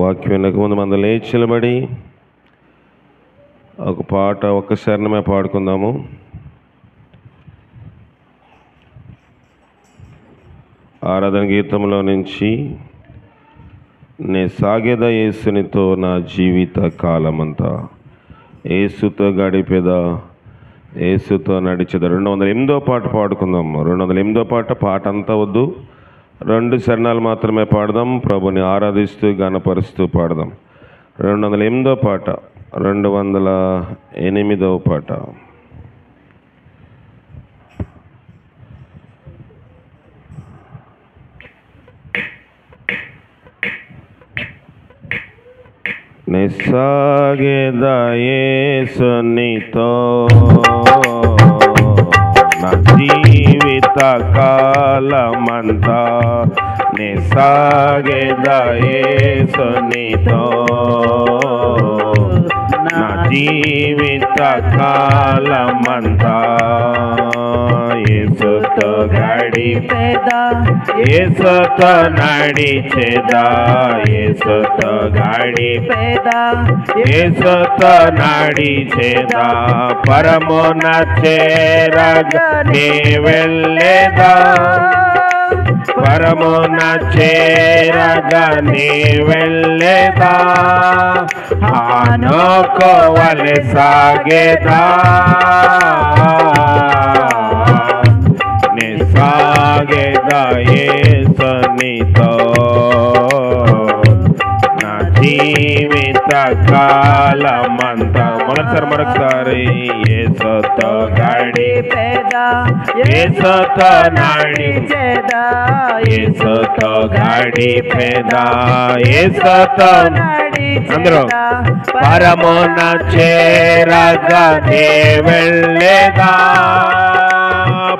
వాక్యం వినక ముందు మనం లేచి నిలబడి ఒక పాట ఒక్క శరణమే పాడుకుందాము. ఆరాధన గీతంలో నుంచి నే సాగేదా యేసునితో నా జీవిత కాలమంతా, యేసుతో గడిపేదా, యేసుతో నడిచేదా. 208వ పాట పాడుకుందాం. 208వ పాట అంతా వద్దు, 2 శరణాలు మాత్రమే పాడదాం. ప్రభుని ఆరాధిస్తూ గణపరుస్తూ పాడదాం. 208వ పాట, 208వ పాట. నిస్సాగేదా యేసునితో నా జీవిత కాలమంతా, నిస్సాగేదా యేసునితో నా జీవిత కాలమంతా. యేసుతో గడిపేదా, యేసుతో నడిచేదా, యేసుతో గడిపేదా, యేసుతో నడిచేదా. పరమున చేరగా నీ వెళ్ళేదా, పరమున చేరగా నీ వెళ్ళేదా. ఆనుకోవలె సాగేదా, నిస్సాగేదా యేసునితో నా జీవిత కాలమంతా. మరొకసారి యేసుతో గడిపేదా, యేసుతో నడిచేదా, యేసుతో గడిపేదా, యేసుతో అందరూ. పరమున చేరగా నీ వెళ్ళేదా,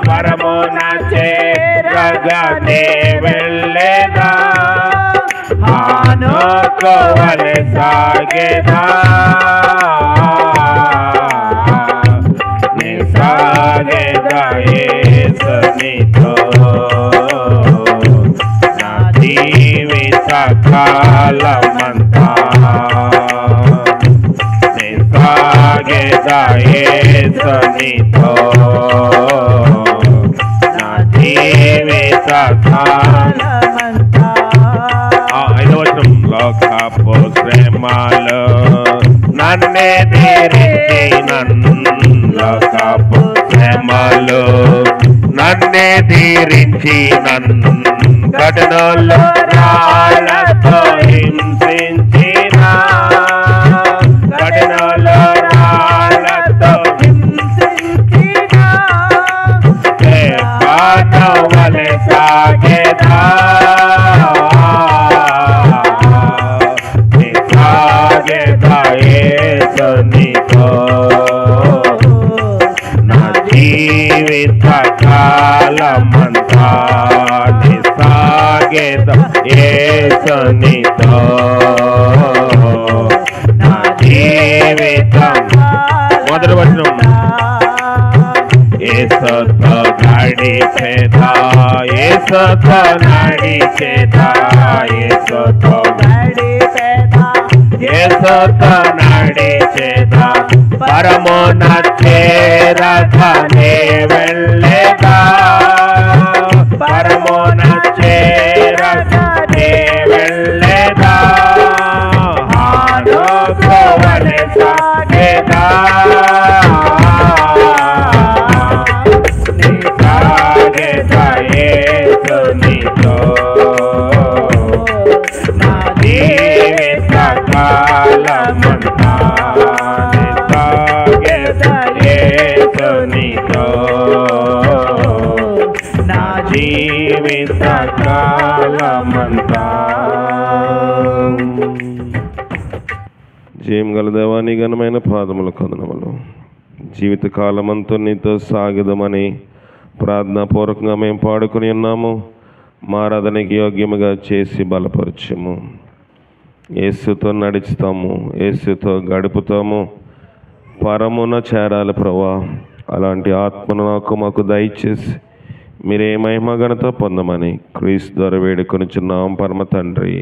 పరమున చేరగా నీ వెళ్ళేదా. ఆనుకోవలె సాగేదా, నిస్సాగేదా యేసునితో నా జీవిత కాలమంతా, నిస్సాగేదా యేసునితో నా జీవిత కాలమంతా. 5వ వచనం. లోకపు శ్రమలు నన్నే ధీరించి లోకపు శ్రమలు నన్నే ధీరించి కఠినలు రాళ్ళతో హింసించిన, కఠినలు రాళ్ళతో హింసించిన. పానవలె సాగేదా, నిస్సాగేదా యేసునితో నా జీవిత కాలమంతా, నిస్సాగేదా యేసునితో నా జీవితం. మొదటి వచనం. యేసుతో గడిపేదా, యేసుతో నడిచేదా, యేసుతో గడిపేదా, యేసుతో నడిచేదా. పరమున చేరగా నీ వెళ్ళేదా, పరమున చేరగా నీ వెళ్ళేదా. ఆనుకోవలె సాగేదా, నిస్సాగేదా యేసునితో నా జీవిత కాలమంతా, నిస్సాగేదా యేసునితో నా జీవిత కాలమంతా. జయం గల దేవాని ఘనమైన పాదముల కొందనములు. జీవిత కాలమంతా నీతో సాగదమని ప్రార్థనాపూర్వకంగా మేము పాడుకుని ఉన్నాము. మా ఆరాధనకి యోగ్యముగా చేసి బలపరచము. యేసుతో నడుచుతాము, యేసుతో గడుపుతాము, పరమున చేరాలి ప్రభా. అలాంటి ఆత్మను మాకు దయచేసి మీరే మహిమ ఘనత పొందమని క్రీస్తు ద్వారా వేడుకొనుచున్నాం పరమ తండ్రి.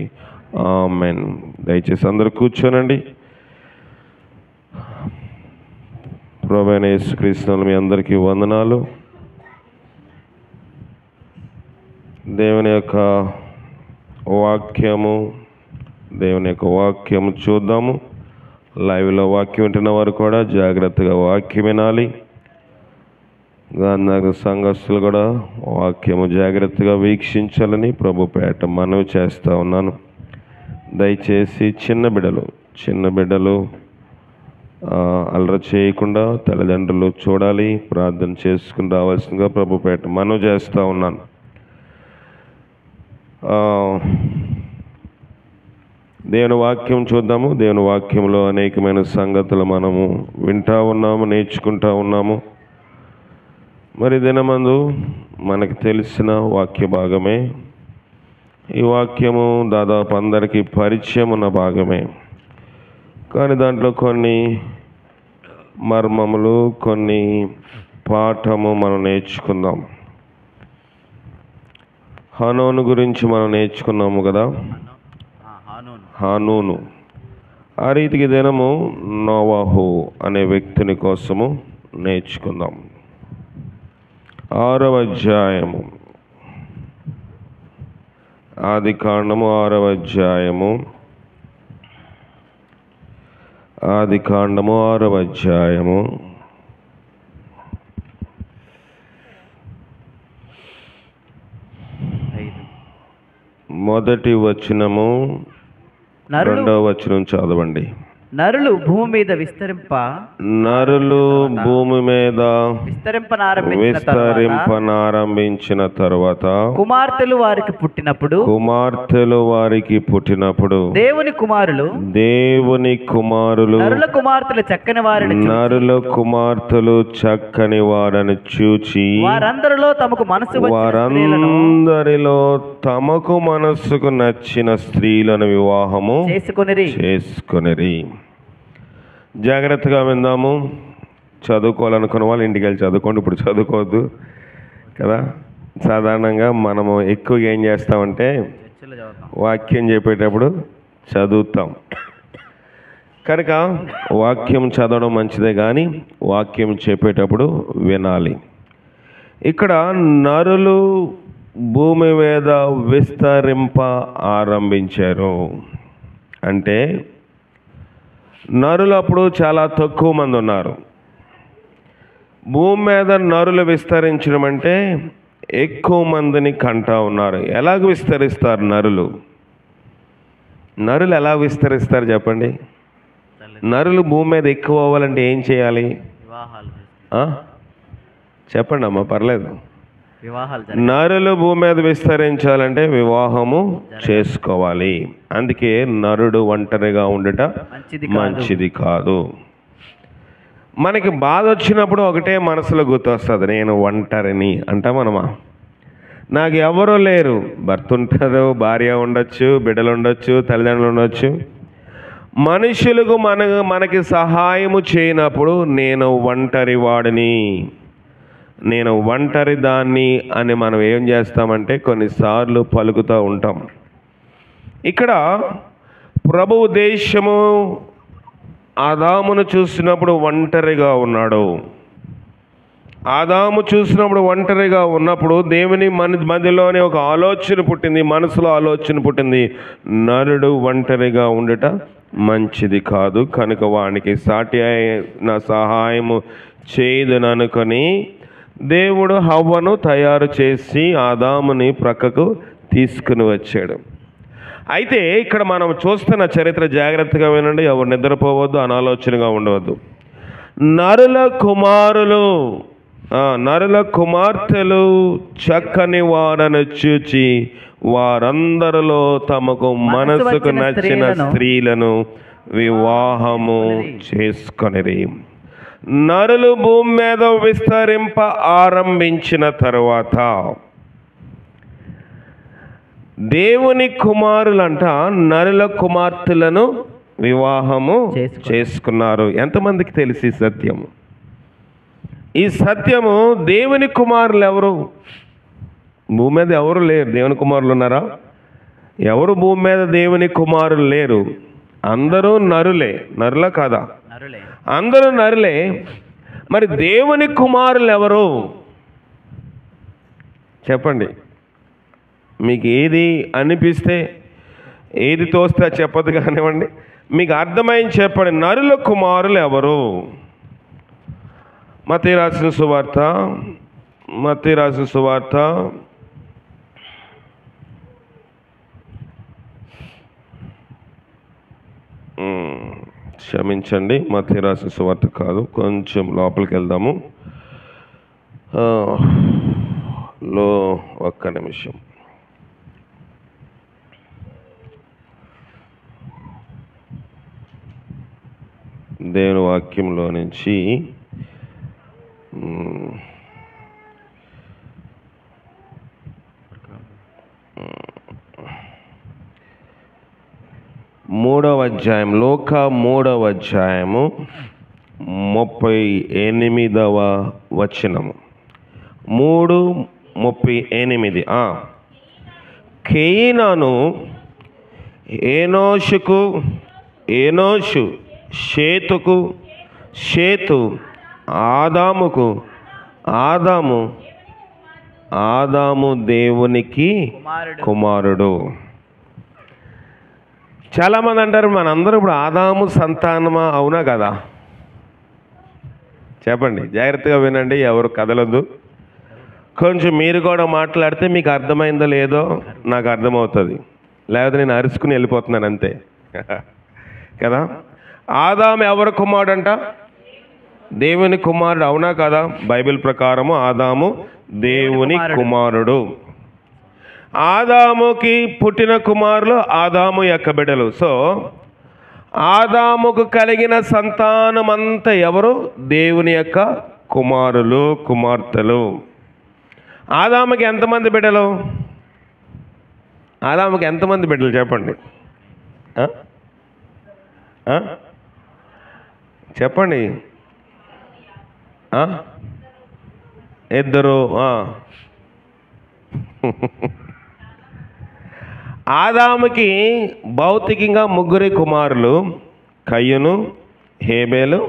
ఆమేన్. దయచేసి అందరూ కూర్చోనండి. ప్రభువైన యేసుక్రీస్తునామమున మీ అందరికీ వందనాలు. దేవుని యొక్క వాక్యము చూద్దాము. లైవ్లో వాక్యం వింటున్న వారు కూడా జాగ్రత్తగా వాక్యం వినాలి. గాంధార సంఘస్థులు కూడా వాక్యము జాగ్రత్తగా వీక్షించాలని ప్రభు పేట మనవి చేస్తూ ఉన్నాను. దయచేసి చిన్న బిడ్డలు అల్లరి చేయకుండా తల్లిదండ్రులు చూడాలి, ప్రార్థన చేసుకుని రావాల్సిందిగా ప్రభు పేట మనవి చేస్తూ ఉన్నాను. దేవుని వాక్యం చూద్దాము. దేవుని వాక్యంలో అనేకమైన సంగతులు మనము వింటూ ఉన్నాము, నేర్చుకుంటూ ఉన్నాము. మరి దినమందు మనకు తెలిసిన వాక్య భాగమే. ఈ వాక్యము దాదాపు అందరికీ పరిచయం ఉన్న భాగమే, కానీ దాంట్లో కొన్ని మర్మములు, కొన్ని పాఠము మనం నేర్చుకుందాం. హానోను గురించి మనం నేర్చుకున్నాము కదా, హానూను. ఆ రీతికి దినము నోవాహు అనే వ్యక్తిని కోసము నేర్చుకుందాం. 6వ అధ్యాయము, ఆదికాండము 6వ అధ్యాయము, ఆదికాండము 6వ అధ్యాయము 1వ వచనము 2వ వచనం చదవండి. నరులు భూమి మీద విస్తరింపనారంభించిన తరువాత కుమార్తెలు వారికి పుట్టినప్పుడు దేవుని కుమారులు నరుల కుమార్తెలు చక్కని వారని చూచి వారందరిలో తమకు మనస్సుకు నచ్చిన స్త్రీలను వివాహము చేసుకొనిరి. జాగ్రత్తగా విందాము. చదువుకోవాలనుకున్న వాళ్ళు ఇంటికి వెళ్ళి చదువుకోండి, ఇప్పుడు చదువుకోవద్దు కదా. సాధారణంగా మనము ఎక్కువగా ఏం చేస్తామంటే వాక్యం చెప్పేటప్పుడు చదువుతాం. కనుక వాక్యం చదవడం మంచిదే, కానీ వాక్యం చెప్పేటప్పుడు వినాలి. ఇక్కడ నరులు భూమి మీద విస్తరింప ఆరంభించారు అంటే నరులు అప్పుడు చాలా తక్కువ మంది ఉన్నారు. భూమి మీద నరులు విస్తరించడం అంటే ఎక్కువ మందిని కంటా ఉన్నారు. ఎలాగ విస్తరిస్తారు నరులు ఎలా విస్తరిస్తారు చెప్పండి? నరులు భూమి మీద ఎక్కువ అవ్వాలంటే ఏం చేయాలి? చెప్పండి అమ్మా, పర్లేదు. నరులు భూమి మీద విస్తరించాలంటే వివాహము చేసుకోవాలి. అందుకే నరుడు ఒంటరిగా ఉండట మంచిది కాదు. మనకి బాధ వచ్చినప్పుడు ఒకటే మనసులో గుర్తొస్తుంది, నేను ఒంటరిని అంటామనమా. నాకు ఎవరూ లేరు. భర్త ఉంటారు, భార్య ఉండొచ్చు, బిడ్డలు ఉండొచ్చు, తల్లిదండ్రులు ఉండొచ్చు. మనుషులకు మనకి సహాయము చేయనప్పుడు నేను ఒంటరి వాడిని, నేను ఒంటరి దాన్ని అని మనం ఏం చేస్తామంటే కొన్నిసార్లు పలుకుతూ ఉంటాం. ఇక్కడ ప్రభు ఉద్దేశము ఆదామును చూసినప్పుడు ఒంటరిగా ఉన్నాడు. ఆదాము చూసినప్పుడు ఒంటరిగా ఉన్నప్పుడు దేవుని మధ్యలోనే ఒక ఆలోచన పుట్టింది, మనసులో ఆలోచన పుట్టింది, నరుడు ఒంటరిగా ఉండట మంచిది కాదు, కనుక వానికి సాటి అయిన సహాయము చేయదుననుకొని దేవుడు హవ్వను తయారు చేసి ఆదాముని ప్రక్కకు తీసుకుని వచ్చాడు. అయితే ఇక్కడ మనం చూస్తున్న చరిత్ర జాగ్రత్తగా వినండి, ఎవరు నిద్రపోవద్దు, అనాలోచనగా ఉండవద్దు. నరుల కుమార్తెలు చక్కని వారను చూచి వారందరిలో తమకు మనసుకు నచ్చిన స్త్రీలను వివాహము చేసుకొనిరి. నరులు భూమి మీద విస్తరింప ఆరంభించిన తరువాత దేవుని కుమారులంట నరుల కుమార్తెలను వివాహము చేసుకున్నారు. ఎంతమందికి తెలిసి సత్యము? ఈ సత్యము దేవుని కుమారులు ఎవరు? భూమి మీద ఎవరు లేరు. దేవుని కుమారులు ఉన్నారా? ఎవరు భూమి మీద దేవుని కుమారులు లేరు, అందరూ నరులే. నరుల కాదా? నరులే. అందరూ నరులే. మరి దేవుని కుమారులు ఎవరు చెప్పండి. మీకు ఏది అనిపిస్తే, ఏది తోస్తే చెప్పదు కానివ్వండి, మీకు అర్థమైంది చెప్పండి. నరుల కుమారులు ఎవరు? మత్తయి రాసిన సువార్త, మత్తయి రాసిన సువార్త 1 నిమిషం. దేవుని వాక్యంలో నుంచి మూడవ అధ్యాయం, లోక 3వ అధ్యాయము 38వ వచనము. 3:38. కేయినాను ఏనోషుకు, ఏనోషు షేతుకు, షేతు ఆదాముకు, ఆదాము దేవునికి కుమారుడు. చాలామంది అంటారు మనందరూ ఇప్పుడు ఆదాము సంతానమా? అవునా కదా? చెప్పండి, జాగ్రత్తగా వినండి, ఎవరు కదలొద్దు. కొంచెం మీరు కూడా మాట్లాడితే మీకు అర్థమైందో లేదో నాకు అర్థమవుతుంది, లేకపోతే నేను అరుచుకుని వెళ్ళిపోతున్నాను అంతే కదా. ఆదాము ఎవరు కుమారుడు అంట? దేవుని కుమారుడు. అవునా కదా? బైబిల్ ప్రకారము ఆదాము దేవుని కుమారుడు. ఆదాముకి పుట్టిన కుమారులు ఆదాము యొక్క బిడ్డలు. సో ఆదాముకు కలిగిన సంతానమంతా ఎవరు? దేవుని యొక్క కుమారులు, కుమార్తెలు. ఆదాముకి ఎంతమంది బిడ్డలు? ఆదాముకి ఎంతమంది బిడ్డలు చెప్పండి, చెప్పండి. 2. ఆదాముకి భౌతికంగా 3 కుమారులు, కయ్యను, హేబేలు,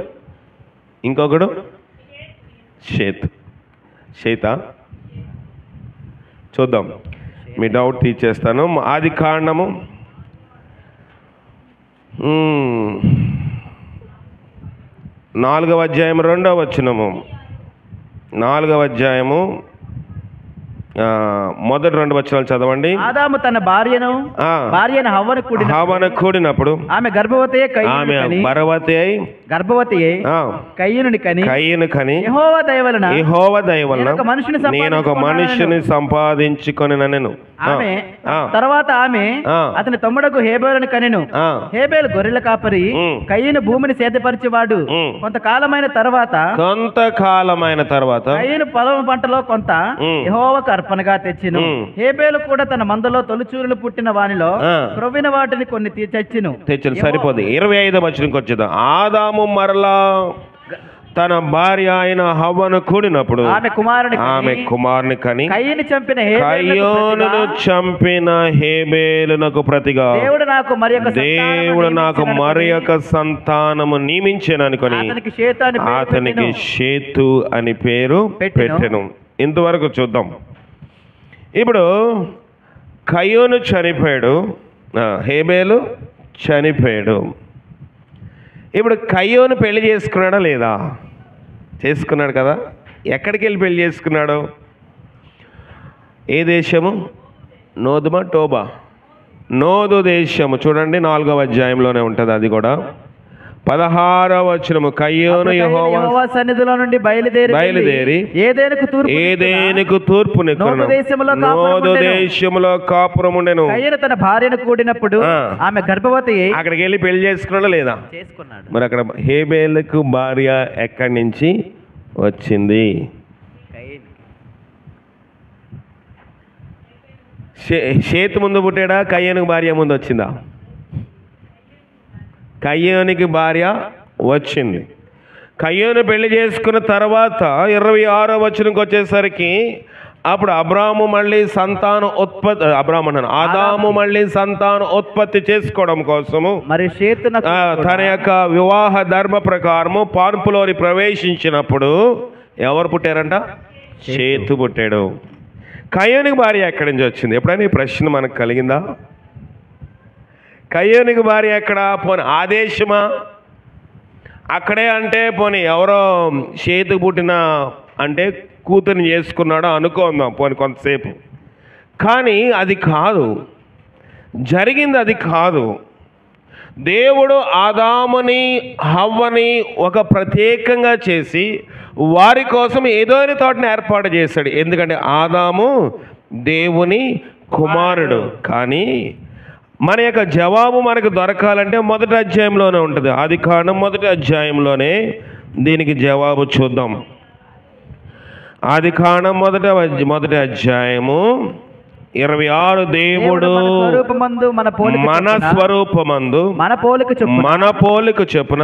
ఇంకొకడు షేత. చూద్దాం, మీ డౌట్ తీర్చేస్తాను. ఆది కాండము 4వ అధ్యాయం 2వ వచనము. 4వ అధ్యాయము మొదటి 2 వచనాలు చదవండి. ఆదాము తన భార్యను హవ్వను కూడినప్పుడు ఆమె గర్భవతి అయి కయ్యనుని కని యెహోవా దయ వలన నేను ఒక మనిషిని సంపాదించుకొని నన్ను. తర్వాత ఆమె అతని తమ్ముడకు హేబేలును కనెను. హేబేలు గొర్రెల కాపరి, కయ్యను భూమిని సేదపరిచేవాడు. కొంతకాలమైన తర్వాత కయ్యను పొలం పంటలో కొంత యెహోవాకు అర్పణగా తెచ్చెను. హేబేలు కూడా తన మందలో తొలిచూరులు పుట్టిన వానిలో క్రొవ్విన వాటిని కొన్ని తెచ్చెను. సరిపోదు. 25వ వచనంకి వచ్చేద్దాం. ఆదాము మరలా తన భార్య అయిన హవ్వను కూడినప్పుడు ఆమె కుమారుని కని కయ్యను చంపిన హేబేలునకు ప్రతిగా దేవుడు నాకు మరి ఒక సంతానము నియమించాను అనుకొని అతనికి షేతు అని పేరు పెట్టెను. ఇంతవరకు చూద్దాం. ఇప్పుడు కయ్యోను చనిపోయాడు, హేబేలు చనిపోయాడు. ఇప్పుడు కయ్యోను పెళ్లి చేసుకున్నాడా లేదా? చేసుకున్నాడు కదా. ఎక్కడికి వెళ్ళి పెళ్లి చేసుకున్నాడు? ఏ దేశము? నోదుమా, టోబా? నోదు దేశము. చూడండి, 4వ అధ్యాయంలోనే ఉంటుంది. అది కూడా 16వ వచనము. కయ్యోను యెహోవా సన్నిధిలో నుండి బయలుదేరి ఏదేనుకు తూర్పు నోదు దేశములో కాపురం ఉండెను. తన భార్యను కూడినప్పుడు ఆమె గర్భవతి. అక్కడికి వెళ్ళి పెళ్లి చేసుకున్నాడా లేదా? చేసుకున్నాడు. మరి అక్కడ హేబేలుకు భార్య ఎక్కడి నుంచి వచ్చింది? షేతు ముందు పుట్టాడా? కయ్యోనుకు భార్య ముందు వచ్చిందా? కయ్యోనికి భార్య వచ్చింది. కయ్యోను పెళ్లి చేసుకున్న తర్వాత 26వ వచనంకి వచ్చేసరికి అప్పుడు ఆదాము మళ్ళీ సంతాన ఉత్పత్తి చేసుకోవడం కోసము మరి తన యొక్క వివాహ ధర్మ ప్రకారము పాన్పులోని ప్రవేశించినప్పుడు ఎవరు పుట్టారంట? షేతు పుట్టాడు. కయ్యోనికి భార్య ఎక్కడి నుంచి వచ్చింది? ఎప్పుడైనా ఈ ప్రశ్న మనకు కలిగిందా? కయ్యోనికి భార్య ఎక్కడ? పోనీ ఆదేశమా? అక్కడే అంటే పోనీ ఎవరో షేతు పుట్టిన అంటే కూతురిని చేసుకున్నాడో అనుకుందాం పోనీ కొంతసేపు. కానీ అది కాదు, జరిగింది అది కాదు. దేవుడు ఆదాముని హవ్వని ఒక ప్రత్యేకంగా చేసి వారి కోసం ఏదోని తోటని ఏర్పాటు చేశాడు. ఎందుకంటే ఆదాము దేవుని కుమారుడు. కానీ మన యొక్క జవాబు మనకు దొరకాలంటే మొదటి అధ్యాయంలోనే ఉంటుంది. ఆదికాండం మొదటి అధ్యాయంలోనే దీనికి జవాబు చూద్దాం. ఆదికాండం మొదటి అధ్యాయము 26. దేవుడు మన స్వరూపమందు మన పోలిక చొప్పున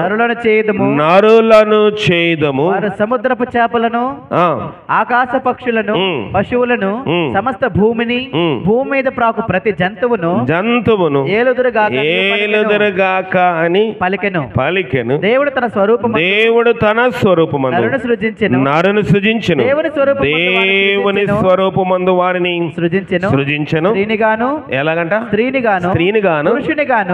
నరులను చేయుదము. సముద్రపు చేపలను, ఆకాశ పక్షులను, పశువులను, సమస్త భూమిని, భూమి మీద ప్రాకు ప్రతి జంతువును ఏలుదురుగాక అని పలికెను. దేవుడు తన స్వరూపమందు నరుని సృజించెను. దేవుని స్వరూపమందు వారిని సృజించెను. ఎలాగంట? స్త్రీని గాను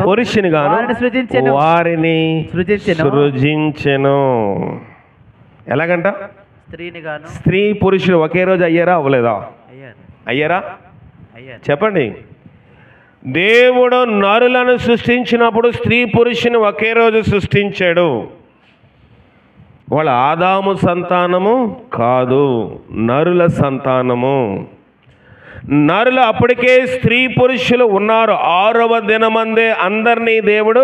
పురుషుని గాను వారిని సృజించెను. ఎలాగంట? స్త్రీ పురుషుడు ఒకే రోజు అయ్యారా? అవ్వలేదా? అయ్యారా? చెప్పండి. దేవుడు నరులను సృష్టించినప్పుడు స్త్రీ పురుషుని ఒకే రోజు సృష్టించాడు. వాళ్ళ ఆదాము సంతానము కాదు, నరుల సంతానము. నరులు అప్పటికే స్త్రీ పురుషులు ఉన్నారు. 6వ దినమందే అందరినీ దేవుడు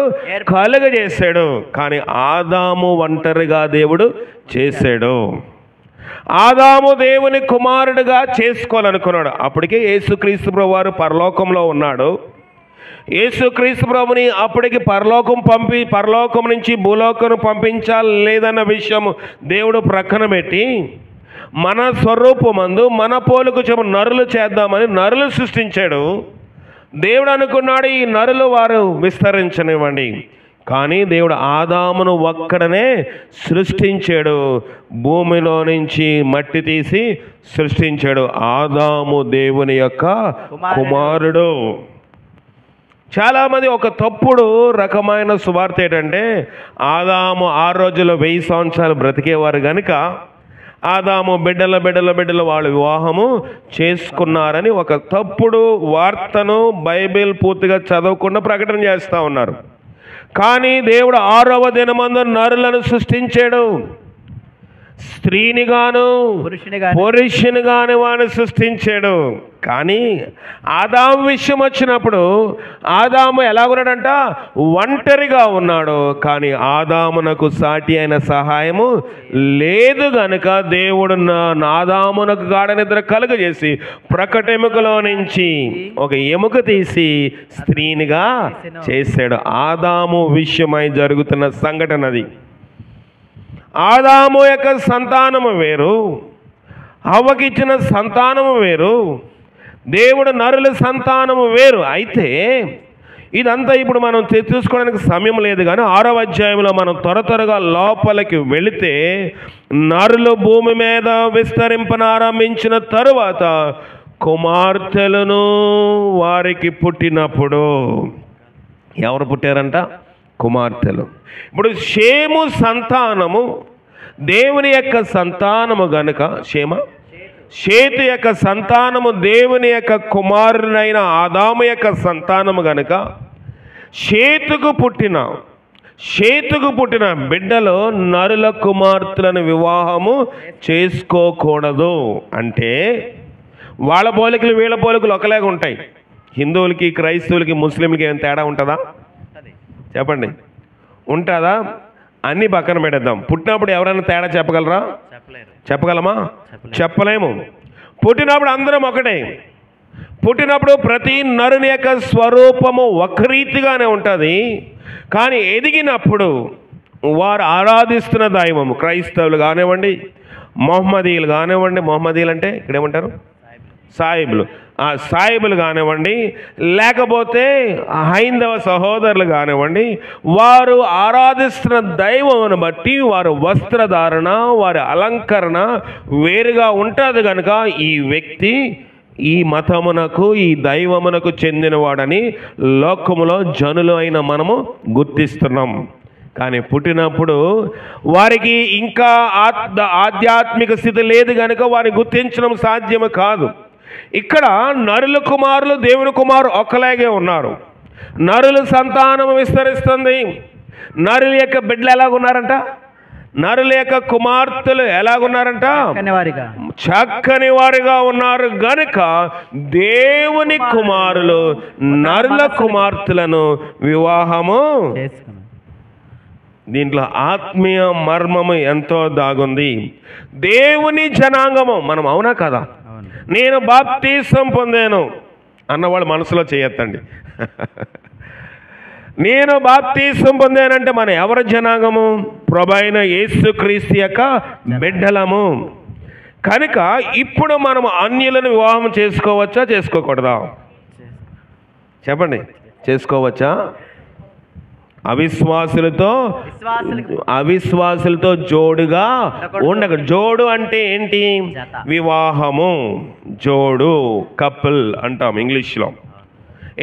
కలుగజేశాడు. కానీ ఆదాము ఒంటరిగా దేవుడు చేశాడు. ఆదాము దేవుని కుమారుడిగా చేసుకోవాలనుకున్నాడు. అప్పటికే యేసుక్రీస్తు ప్రభు వారు పరలోకంలో ఉన్నాడు. యేసుక్రీస్తు ప్రభుని అప్పటికి పరలోకం నుంచి భూలోకం పంపించాలి లేదన్న విషయం దేవుడు ప్రక్కన పెట్టి మన స్వరూపమందు మన పోలుకు చొప్పున నరులు చేద్దామని నరులు సృష్టించాడు. దేవుడు అనుకున్నాడు ఈ నరులు వారు విస్తరించనివ్వండి. కానీ దేవుడు ఆదామును ఒక్కడనే సృష్టించాడు. భూమిలో నుంచి మట్టి తీసి సృష్టించాడు. ఆదాము దేవుని యొక్క కుమారుడు. చాలామంది ఒక తప్పుడు రకమైన సువార్త ఏంటంటే ఆదాము 6 రోజుల్లో 1000 సంవత్సరాలు బ్రతికేవారు కనుక ఆదాము బిడ్డల వాళ్ళు వివాహము చేసుకున్నారని ఒక తప్పుడు వార్తను బైబిల్ పూర్తిగా చదవకుండా ప్రకటన చేస్తూ ఉన్నారు. కానీ దేవుడు 6వ దినమందు నరులను సృష్టించాడు. స్త్రీని గాను పురుషుని గాను వాడిని సృష్టించాడు. కానీ ఆదాము విషయం వచ్చినప్పుడు ఆదాము ఎలాగున్నాడంట? ఒంటరిగా ఉన్నాడు. కానీ ఆదామునకు సాటి అయిన సహాయము లేదు గనుక దేవుడు ఆదామునకు గాఢ నిద్ర కలుగజేసి ప్రకటెముకలో నుంచి ఒక ఎముక తీసి స్త్రీనిగా చేశాడు. ఆదాము విషయమై జరుగుతున్న సంఘటన అది. ఆదాము యొక్క సంతానము వేరు, హవ్వకిచ్చిన సంతానము వేరు, దేవుడు నరుల సంతానము వేరు. అయితే ఇదంతా ఇప్పుడు మనం చూసుకోవడానికి సమయం లేదు. కానీ 6వ అధ్యాయంలో మనం త్వరగా లోపలికి వెళితే నరులు భూమి మీద విస్తరింపనారంభించిన తరువాత కుమార్తెలను వారికి పుట్టినప్పుడు ఎవరు పుట్టారంట? కుమార్తెలు. ఇప్పుడు షేము సంతానము దేవుని యొక్క సంతానము గనుక షేతు యొక్క సంతానము దేవుని యొక్క కుమారునైన ఆదాము యొక్క సంతానము గనుక షేతుకు పుట్టిన బిడ్డలు నరుల కుమార్తెలను వివాహము చేసుకోకూడదు. అంటే వాళ్ళ పోలికలు వీళ్ళ పోలికలు ఒకలాగా ఉంటాయి. హిందువులకి, క్రైస్తవులకి, ముస్లింలకి ఏమైనా తేడా ఉంటుందా? చెప్పండి, ఉంటుందా? అన్నీ పక్కన పెట్టేద్దాం. పుట్టినప్పుడు ఎవరైనా తేడా చెప్పగలరా? చెప్పగలమా? చెప్పలేము. పుట్టినప్పుడు అందరం ఒకటే. పుట్టినప్పుడు ప్రతి నరుని యొక్క స్వరూపము ఒక రీతిగానే ఉంటుంది. కానీ ఎదిగినప్పుడు వారు ఆరాధిస్తున్న దైవము, క్రైస్తవులు కానివ్వండి, మొహమ్మదీయులు కానివ్వండి, మొహమ్మదీయులు అంటే ఇక్కడేమంటారు? సాయిబులు, ఆ సాయిబులు కానివ్వండి, లేకపోతే హైందవ సహోదరులు కానివ్వండి, వారు ఆరాధిస్తున్న దైవమును బట్టి వారి వస్త్రధారణ, వారి అలంకరణ వేరుగా ఉంటుంది కనుక ఈ వ్యక్తి ఈ మతమునకు, ఈ దైవమునకు చెందినవాడని లోకములో జనులు అయిన మనము గుర్తిస్తున్నాం. కానీ పుట్టినప్పుడు వారికి ఇంకా ఆధ్యాత్మిక స్థితి లేదు కనుక వారిని గుర్తించడం సాధ్యము కాదు. ఇక్కడ నరుల కుమారులు, దేవుని కుమారు ఒక్కలాగే ఉన్నారు. నరుల సంతానం విస్తరిస్తుంది. నరుల యొక్క బిడ్డలు ఎలాగున్నారంట? నరుల యొక్క కుమార్తెలు ఎలాగున్నారంట? చక్కని వారిగా ఉన్నారు గనుక దేవుని కుమారులు నరుల కుమార్తెలను వివాహము. దీంట్లో ఆత్మీయ మర్మము ఎంతో దాగుంది. దేవుని జనాంగము మనం, అవునా కదా? నేను బాప్తీసం పొందాను అన్నవాళ్ళు మనసులో చేయొద్దండి. నేను బాప్తీసం పొందానంటే మన ఎవరి జనాంగము? ప్రభువైన యేసుక్రీస్తు యొక్క బిడ్డలము. కనుక ఇప్పుడు మనం అన్యులను వివాహం చేసుకోవచ్చా, చేసుకోకూడదా? చెప్పండి. చేసుకోవచ్చా? అవిశ్వాసులతో జోడుగా ఉండక. జోడు అంటే ఏంటి? వివాహము. జోడు, కపుల్ అంటాం ఇంగ్లీష్లో.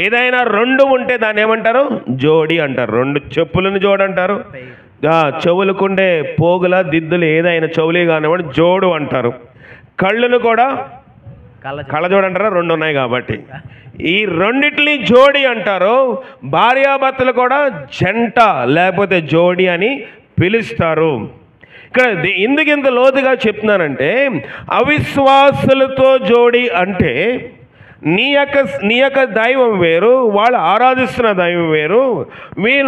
ఏదైనా రెండు ఉంటే దాన్ని ఏమంటారు? జోడి అంటారు. రెండు చెప్పులను జోడు అంటారు. చెవులకుండే పోగుల దిద్దులు ఏదైనా చెవులే కానివ్వండి జోడు అంటారు. కళ్ళను కూడా కళ్ళజోడు అంటారా? రెండు ఉన్నాయి కాబట్టి. ఈ రెండిటిని జోడి అంటారు. భార్యాభర్తలు కూడా జంట లేకపోతే జోడి అని పిలుస్తారు. ఇక్కడ ఎందుకు ఇంత లోతుగా చెప్తున్నానంటే, అవిశ్వాసులతో జోడి అంటే నీ యొక్క దైవం వేరు, వాళ్ళు ఆరాధిస్తున్న దైవం వేరు.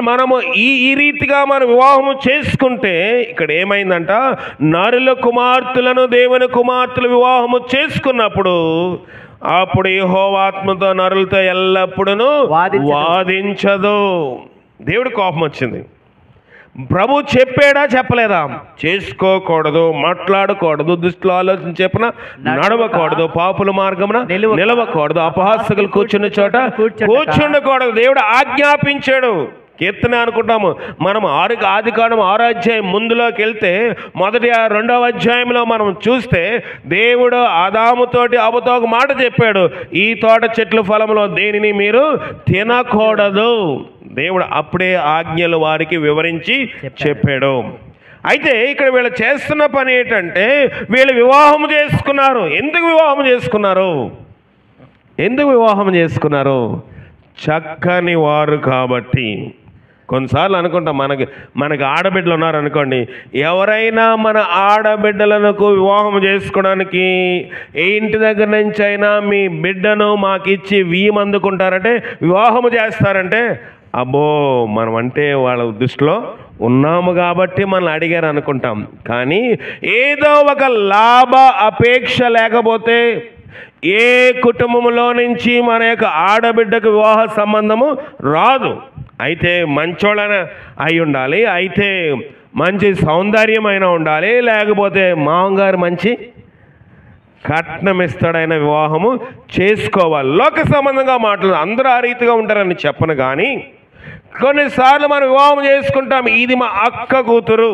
మనము ఈ రీతిగా మనం వివాహము చేసుకుంటే ఇక్కడ ఏమైందంట, నరుల కుమార్తెలను దేవుని కుమార్తెలు వివాహము చేసుకున్నప్పుడు అప్పుడు యెహోవా ఆత్మతో నరులతో ఎల్లప్పుడూ వాదించదు. దేవుడి కోపం వచ్చింది. ప్రభు చెప్పాడా, చెప్పలేదా? చేసుకోకూడదు, మాట్లాడకూడదు, దుష్టుల ఆలోచన చెప్పిన నడవకూడదు, పాపుల మార్గమున నిలవకూడదు, అపహాసకులు కూర్చున్న చోట కూర్చుండకూడదు. దేవుడు ఆజ్ఞాపించాడు. కీర్తన అనుకుంటాము మనం. ఆదికాండం 6వ అధ్యాయం ముందులోకి వెళ్తే మొదటి 2వ అధ్యాయంలో మనం చూస్తే దేవుడు ఆదాముతోటి అవ్వతో ఒక మాట చెప్పాడు, ఈ తోట చెట్ల ఫలంలో దేనిని మీరు తినకూడదు. దేవుడు అప్పుడే ఆజ్ఞలు వారికి వివరించి చెప్పాడు. అయితే ఇక్కడ వీళ్ళు చేస్తున్న పని ఏంటంటే, వీళ్ళు వివాహం చేసుకున్నారు. ఎందుకు వివాహం చేసుకున్నారు? ఎందుకు వివాహం చేసుకున్నారు? చక్కని వారు కాబట్టి. కొన్నిసార్లు అనుకుంటాం, మనకి ఆడబిడ్డలు ఉన్నారనుకోండి, ఎవరైనా మన ఆడబిడ్డలకు వివాహం చేసుకోవడానికి ఏ ఇంటి దగ్గర నుంచి అయినా మీ బిడ్డను మాకిచ్చి అందుకుంటారంటే, వివాహం చేస్తారంటే, అబ్బో మనం అంటే వాళ్ళ దృష్టిలో ఉన్నాము కాబట్టి మనల్ని అడిగారు అనుకుంటాం. కానీ ఏదో ఒక లాభ అపేక్ష లేకపోతే ఏ కుటుంబంలో నుంచి మన యొక్క ఆడబిడ్డకు వివాహ సంబంధము రాదు. అయితే మంచోళ్ళన అయి ఉండాలి, అయితే మంచి సౌందర్యమైన ఉండాలి, లేకపోతే మామగారు మంచి కట్నం ఇస్తాడైన వివాహము చేసుకోవాలి. లోక సంబంధంగా మాట్లాడు అందరూ ఆ రీతిగా ఉంటారని చెప్పను. కానీ కొన్నిసార్లు మనం వివాహం చేసుకుంటాం, ఇది మా అక్క కూతురు,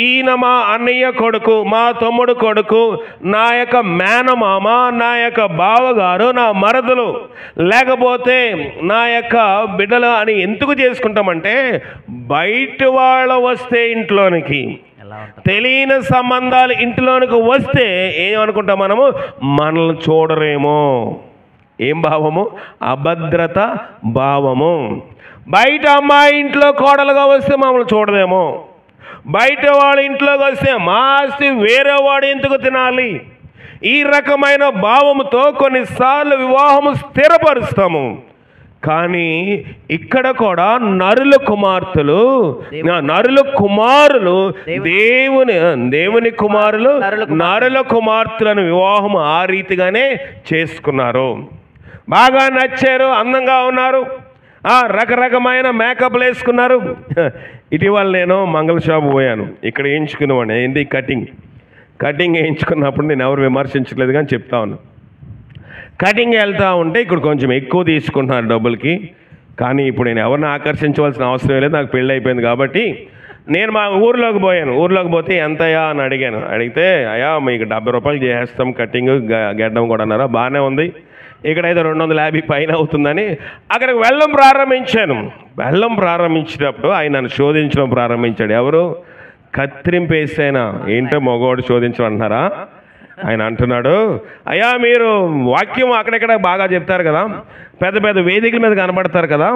ఈయన మా అన్నయ్య కొడుకు, మా తమ్ముడు కొడుకు, నా యొక్క మేనమామ, నా యొక్క బావగారు, నా మరదలు, లేకపోతే నా యొక్క బిడ్డలు అని ఎందుకు చేసుకుంటామంటే, బయట వాళ్ళు వస్తే ఇంట్లోనికి, తెలియని సంబంధాలు ఇంట్లోనికి వస్తే ఏమనుకుంటాం మనము? మనల్ని చూడరేమో. ఏం భావము? అభద్రత భావము. బయట అమ్మాయి ఇంట్లో కోడలుగా వస్తే మమ్మల్ని చూడదేమో, బయట వాళ్ళ ఇంట్లోకి వస్తే మా ఆస్తి వేరే వాడు ఎందుకు తినాలి, ఈ రకమైన భావముతో కొన్నిసార్లు వివాహము స్థిరపరుస్తాము. కానీ ఇక్కడ కూడా నరుల కుమారులు దేవుని కుమారులు నరుల కుమార్తెలను వివాహం ఆ రీతిగానే చేసుకున్నారు. బాగా నచ్చారు, అందంగా ఉన్నారు, రకరకమైన మేకప్లు వేసుకున్నారు. ఇటీవల నేను మంగళ షాపు పోయాను, ఇక్కడ వేయించుకునేవాడిని. ఏంటి కటింగ్ వేయించుకున్నప్పుడు నేను ఎవరు విమర్శించలేదు కానీ చెప్తా ఉన్నాను. కటింగ్ వెళ్తూ ఉంటే ఇక్కడ కొంచెం ఎక్కువ తీసుకుంటున్నారు డబ్బులకి. కానీ ఇప్పుడు నేను ఎవరిని ఆకర్షించవలసిన అవసరం లేదు, నాకు పెళ్ళి అయిపోయింది కాబట్టి నేను మా ఊర్లోకి పోయాను. ఊర్లోకి పోతే ఎంతయ్యా అని అడిగాను. అడిగితే అయ్యా మీకు 70 రూపాయలు చేసేస్తాం కటింగ్ గెడ్డం కూడా అన్నారా, బాగానే ఉంది, ఇక్కడైతే 250 పైన అవుతుందని అక్కడికి వెళ్ళడం ప్రారంభించాను. వెళ్ళడం ప్రారంభించినప్పుడు ఆయన నన్ను శోధించడం ప్రారంభించాడు. ఎవరు? కత్తిరింపేసైనా. ఏంటో మగవాడు శోధించడం అంటున్నారా? ఆయన అంటున్నాడు, అయ్యా మీరు వాక్యం అక్కడెక్కడ బాగా చెప్తారు కదా, పెద్ద పెద్ద వేదికల మీద కనబడతారు కదా,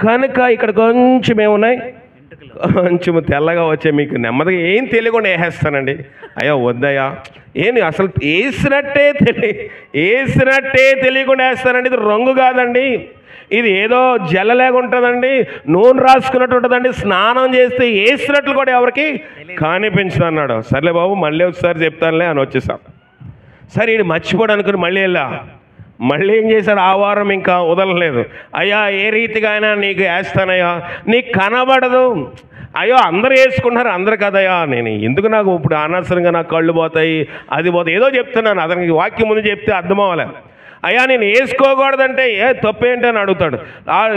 కనుక ఇక్కడ కొంచెం ఏమున్నాయి, కొంచెం తెల్లగా వచ్చే మీకు నెమ్మదిగా ఏం తెలియకుండా వేసేస్తానండి. అయ్యా వద్దయ్యా, ఏంటి అసలు వేసినట్టే తెలియకుండా వేస్తానండి, ఇది రంగు కాదండి, ఇది ఏదో జల్లలేగా ఉంటుందండి, నూనె రాసుకున్నట్టు ఉంటుందండి, స్నానం చేస్తే వేసినట్లు కూడా ఎవరికి కనిపించదు అన్నాడు. సర్లే బాబు మళ్ళీ ఒకసారి చెప్తానులే అని వచ్చేసాం. సరే ఇది మర్చిపోడు అనుకుని మళ్ళీ వెళ్ళా. మళ్ళీ ఏం చేశాడు, ఆ వారం ఇంకా వదలలేదు. అయ్యా ఏ రీతిగా అయినా నీకు వేస్తానయ్యా, నీకు కనబడదు, అయ్యో అందరూ వేసుకుంటున్నారు, అందరు కదయ్యా, నేను ఎందుకు నాకు ఇప్పుడు అనవసరంగా నాకు కళ్ళు పోతాయి, అది పోతాయి, ఏదో చెప్తున్నాను, అతనికి వాక్యం ముందు చెప్తే అర్థం అవ్వలే. అయ్యా నేను వేసుకోకూడదంటే తప్పేంటి అని అడుగుతాడు.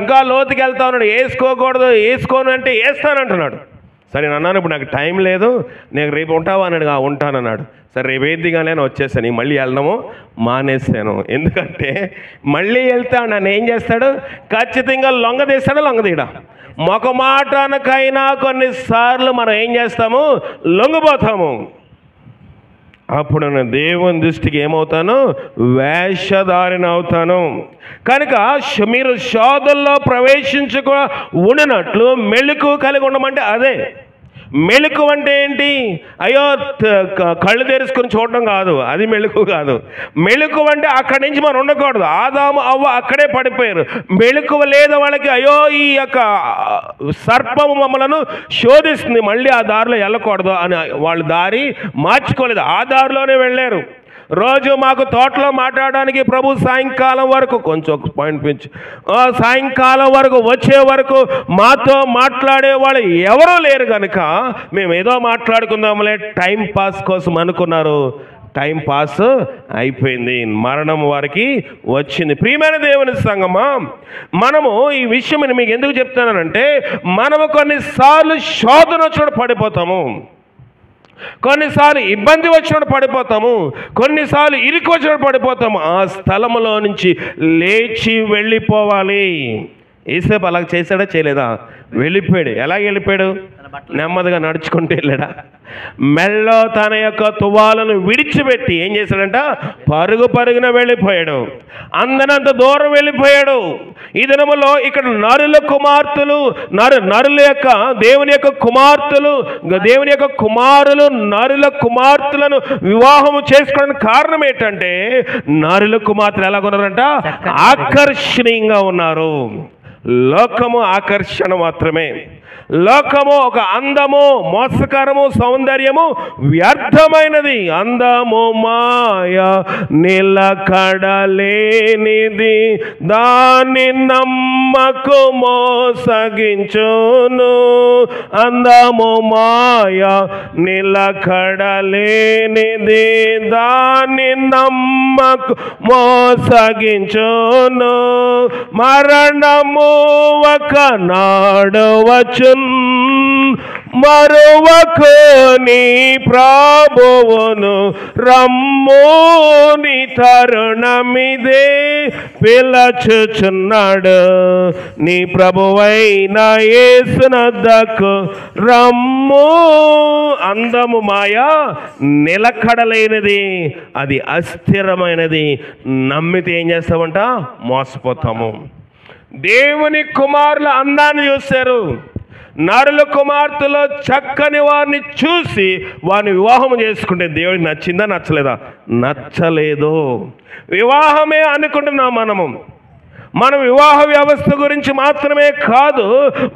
ఇంకా లోతుకి వెళ్తా ఉన్నాడు, వేసుకోకూడదు, వేసుకోను అంటే వేస్తానంటున్నాడు. సరే నేను అన్నాను, ఇప్పుడు నాకు టైం లేదు, నేను రేపు ఉంటావా అన్నాడు. ఉంటానన్నాడు. సరే రేపు వేదిగానే వచ్చేసాను. మళ్ళీ వెళ్ళడము మానేసాను. ఎందుకంటే మళ్ళీ వెళ్తా నన్ను ఏం చేస్తాడు, ఖచ్చితంగా లొంగదీస్తాడు, లొంగదీయడా. మొక మాటనకైనా కొన్నిసార్లు మనం ఏం చేస్తాము, లొంగిపోతాము. అప్పుడు నేను దేవుని దృష్టికి ఏమవుతాను, వేషధారిని అవుతాను. కనుక మీరు శోధనలో ప్రవేశించుకు ఉండినట్లు మెళుకు కలిగి ఉండమంటే అదే. మెళుకు అంటే ఏంటి? అయ్యో కళ్ళు తెరుచుకొని చూడడం కాదు, అది మెళుకు కాదు. మెళుకు అంటే అక్కడి నుంచి మనం ఉండకూడదు. ఆదాము అవ్వ అక్కడే పడిపోయారు. మెళుకు లేదు వాళ్ళకి, అయ్యో ఈ యొక్క సర్పము మమ్మలను శోధిస్తుంది, మళ్ళీ ఆ దారిలో వెళ్ళకూడదు అని వాళ్ళు దారి మార్చుకోలేదు, ఆ దారిలోనే వెళ్ళారు. రోజు మాకు తోటలో మాట్లాడడానికి ప్రభు సాయంకాలం వరకు కొంచెం ఒక పాయింట్ పెంచి సాయంకాలం వరకు వచ్చే వరకు మాతో మాట్లాడే వాళ్ళు ఎవరూ లేరు కనుక మేము ఏదో మాట్లాడుకుందాంలే టైం పాస్ కోసం అనుకున్నారు. టైం పాస్ అయిపోయింది, మరణం వారికి వచ్చింది. ప్రియమైన దేవుని సంగమా, మనము ఈ విషయం మీకు ఎందుకు చెప్తున్నానంటే, మనము కొన్నిసార్లు శోధన వచ్చినప్పుడు పడిపోతాము, కొన్నిసార్లు ఇబ్బంది వచ్చినప్పుడు పడిపోతాము, కొన్నిసార్లు ఇరుకు వచ్చినప్పుడు పడిపోతాము. ఆ స్థలంలో నుంచి లేచి వెళ్ళిపోవాలి. ఏసేపు అలా చేశాడా చేయలేదా? వెళ్ళిపోయాడు. ఎలాగ వెళ్ళిపోయాడు? నెమ్మదిగా నడుచుకుంటూ వెళ్ళాడా? మెల్లో తన యొక్క తువాలను విడిచిపెట్టి ఏం చేశాడంట, పరుగున వెళ్ళిపోయాడు. అందనంత దూరం వెళ్ళిపోయాడు. ఈ దినములో ఇక్కడ నరుల కుమార్తెలు, నరుల యొక్క దేవుని యొక్క కుమార్తెలు, దేవుని యొక్క కుమారులు నరుల కుమార్తెలను వివాహము చేసుకోవడానికి కారణం ఏంటంటే, నరుల కుమార్తెలు ఎలాగున్నారంట, ఆకర్షణీయంగా ఉన్నారు. లోకము ఆకర్షణ మాత్రమే. లోకము ఒక అందము, మోసకరము, సౌందర్యము వ్యర్థమైనది. అందము మాయ నిలకడలేనిది, దాన్ని నమ్మకు మోసగించును. అందము మాయ నిలకడలేనిది, దాన్ని నమ్మకు మోసగించును. మరణము ఒకనాడు వచ్చు, మరువకు నీ ప్రభువును, రమ్ముని తరుణమిదే పిలచుచున్నాడు. నీ ప్రభువైన యేసునద్దకు రమ్ము. అందము మాయా నిలకడలేనిది, అది అస్థిరమైనది. నమ్మితే ఏం చేస్తామంట, మోసపోతాము. దేవుని కుమారుల అందాన్ని చూశారు. నరుల కుమార్తెలో చక్కని వారిని చూసి వారిని వివాహం చేసుకుంటే దేవుడికి నచ్చిందా, నచ్చలేదా? నచ్చలేదు. వివాహమే అనుకుంటున్నాం మనం వివాహ వ్యవస్థ గురించి మాత్రమే కాదు,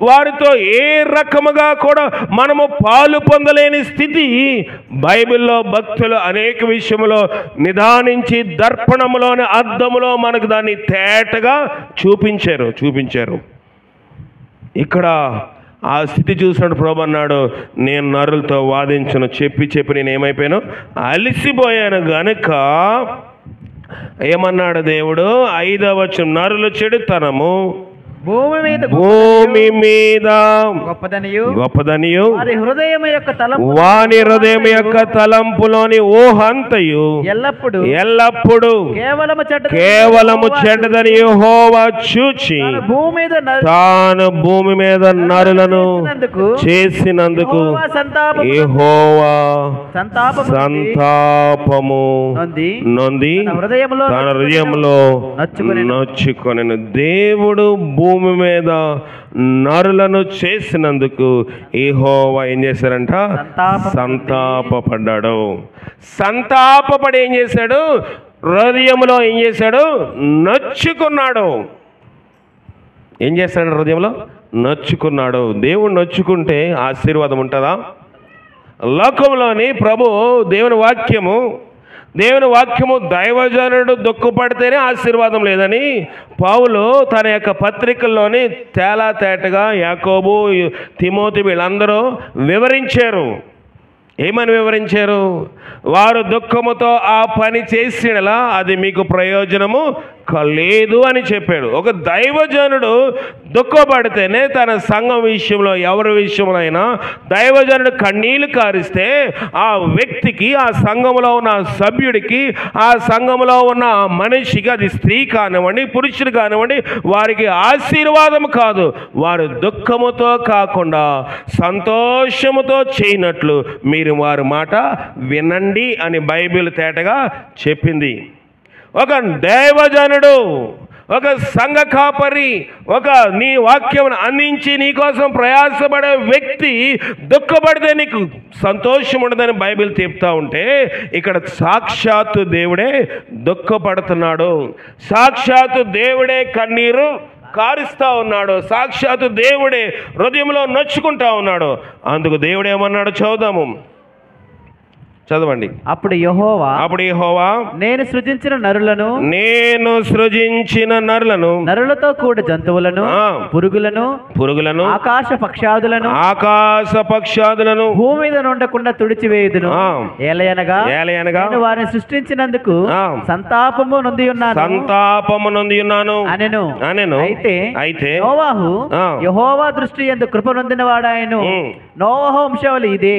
వారితో ఏ రకముగా కూడా మనము పాలు పొందలేని స్థితి. బైబిల్లో భక్తులు అనేక విషయంలో నిదానించి దర్పణములోని అద్దములో మనకు దాన్ని తేటగా చూపించారు. ఇక్కడ ఆ స్థితి చూసినప్పుడు ప్రభు అన్నాడు, నేను నరులతో వాదించను, చెప్పి నేను ఏమైపోయాను, అలిసిపోయాను గనుక ఏమన్నాడు దేవుడు? 5వ వచనం, నరుల చెడుతనము భూమి మీద గొప్పదనియు వారి హృదయం యొక్క తలంపులోని ఊహంతయు ఎల్లప్పుడు కేవలము చెడ్డదని యెహోవా చూచి తాను భూమి మీద నరులను చేసినందుకు యెహోవా సంతాపము నొంది తన హృదయంలో నొచ్చుకొనెను. దేవుడు భూమి మీద నరులను చేసినందుకు యెహోవా ఏం చేశారంట? సంతాపపడ్డాడు. సంతాపపడి ఏం చేశాడు? హృదయంలో ఏం చేశాడు? నొచ్చుకున్నాడు. ఏం చేస్తాడు? హృదయంలో నొచ్చుకున్నాడు. దేవుడు నొచ్చుకుంటే ఆశీర్వాదం ఉంటుందా? లోకంలోని ప్రభు దేవుని వాక్యము దైవజనుడు దుఃఖపడితేనే ఆశీర్వాదం లేదని పౌలు తన యొక్క పత్రికల్లోని తేటగా యాకోబు, తిమోతి వీళ్ళందరూ వివరించారు. ఏమని వివరించారు? వారు దుఃఖముతో ఆ పని చేసినలా అది మీకు ప్రయోజనము లేదు అని చెప్పాడు. ఒక దైవజనుడు దుఃఖపడితేనే తన సంఘం విషయంలో, ఎవరి విషయంలో అయినా దైవజనుడు కన్నీళ్లు కారిస్తే ఆ వ్యక్తికి, ఆ సంఘంలో ఉన్న సభ్యుడికి, ఆ సంఘంలో ఉన్న మనిషికి, అది స్త్రీ కానివ్వండి పురుషుడు కానివ్వండి, వారికి ఆశీర్వాదం కాదు. వారు దుఃఖముతో కాకుండా సంతోషముతో చేయనట్లు మీరు వారి మాట వినండి అని బైబిల్ తేటగా చెప్పింది. ఒక దైవజనుడు, ఒక సంఘ కాపరి, ఒక నీ వాక్యం అందించి నీకోసం ప్రయాసపడే వ్యక్తి దుఃఖపడితే నీకు సంతోషం ఉండదని బైబిల్ చెప్తా ఉంటే, ఇక్కడ సాక్షాత్తు దేవుడే దుఃఖపడుతున్నాడు. సాక్షాత్తు దేవుడే కన్నీరు కారుస్తా ఉన్నాడు. సాక్షాత్తు దేవుడే హృదయంలో నొచ్చుకుంటా ఉన్నాడు. అందుకు దేవుడు ఏమన్నాడు చూద్దాము, చదవండి. అప్పుడు యెహోవా నేను సృజించిన నరులను నరులతో కూడా జంతువులను పురుగులను ఆకాశ పక్షాదులను భూమి మీద ఉండకుండా తుడిచివేయుదును. ఏలయనగా నేను వారిని సృష్టించినందుకు సంతాపము నొంది ఉన్నాను అనెను. అయితే యెహోవా దృష్టి యందు కృప నొందిన వాడాయను. నోవహు వంశావళి ఇదే.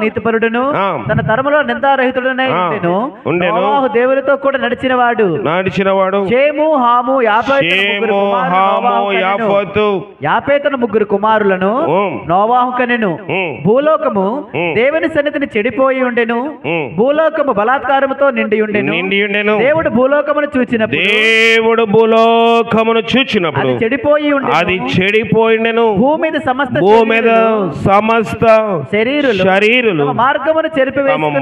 నీతిపరుడును తన తరములో నిందారహితుడనై ఉండెను. నోవహు దేవునితో కూడా నడిచినవాడు. షేము, హాము, యాఫెతును ముగ్గురు కుమారులను నోవహు కనెను. భూలోకము దేవుని సన్నిధిని చెడిపోయి ఉండెను. భూలోకము బలాత్కారముతో నిండి ఉండెను. దేవుడు భూలోకమును చూచినప్పుడు అది చెడిపోయిండెను. భూమి మీద సమస్త శరీరులు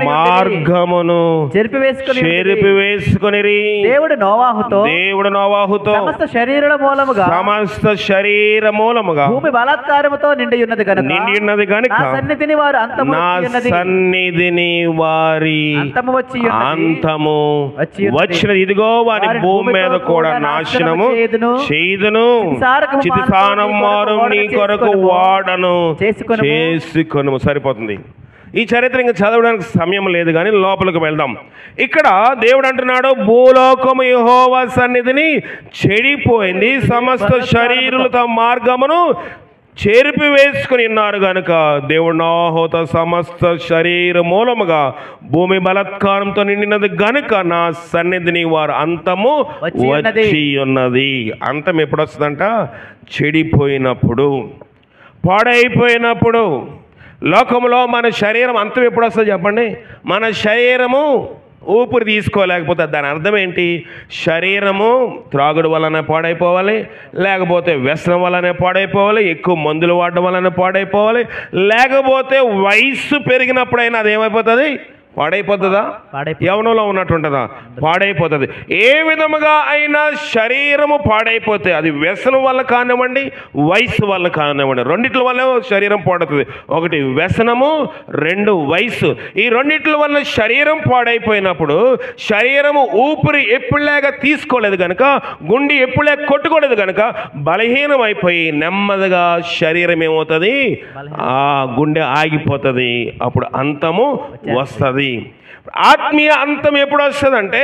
మార్గమును చెరిపివేసుకొని దేవుడు నోవాహుతో సమస్త శరీర మూలముగా భూమి బలాత్కారముతో నిండి ఉన్నది కనుక నా సన్నిధిని వారి అంతము వచ్చినది. ఇదిగో వారి భూమి మీద కూడా నాశనము చేయుదును. చితిసానం మారు నీ కొరకు వాడను చేసుకొను. సరిపోతుంది. ఈ చరిత్ర ఇంకా చదవడానికి సమయం లేదు, కానీ లోపలికి వెళ్దాం. ఇక్కడ దేవుడు అంటున్నాడు, భూలోకము యెహోవా సన్నిధిని చెడిపోయింది, సమస్త శరీరులు తమ మార్గమును చెరిపివేసుకుని ఉన్నారు గనుక దేవుడు నోవహుతో సమస్త శరీర మూలముగా భూమి బలాత్కారంతో నిండినది గనుక నా సన్నిధిని వారు అంతము వచ్చి ఉన్నది. అంతం ఎప్పుడు వస్తుందంట? చెడిపోయినప్పుడు, పాడైపోయినప్పుడు. లోకంలో మన శరీరం అంతం ఎప్పుడు వస్తుంది చెప్పండి? మన శరీరము ఊపిరి తీసుకోలేకపోతే దాని అర్థం ఏంటి? శరీరము త్రాగుడు వల్లనే పాడైపోవాలి, లేకపోతే వ్యసనం వల్లనే పాడైపోవాలి, ఎక్కువ మందులు వాడడం వల్లనే పాడైపోవాలి, లేకపోతే వయస్సు పెరిగినప్పుడైనా అది ఏమైపోతుంది? పాడైపోతుందా? యవ్వనంలో ఉన్నట్టుంటుందా? పాడైపోతుంది. ఏ విధముగా అయినా శరీరము పాడైపోతే అది వ్యసనం వల్ల కానివ్వండి, వయసు వల్ల కానివ్వండి, రెండిట్ల వల్ల శరీరం పాడవుతుంది. ఒకటి వ్యసనము, రెండు వయసు. ఈ రెండిట్ల వల్ల శరీరం పాడైపోయినప్పుడు శరీరము ఊపిరి ఎప్పుడులాగా తీసుకోలేదు కనుక, గుండె ఎప్పుడులాగా కొట్టుకోలేదు కనుక బలహీనం అయిపోయి నెమ్మదిగా శరీరం ఏమవుతుంది? ఆ గుండె ఆగిపోతుంది. అప్పుడు అంతము వస్తుంది. ఉన్నది. ఆత్మీయ అంతం ఎప్పుడు వస్తుందంటే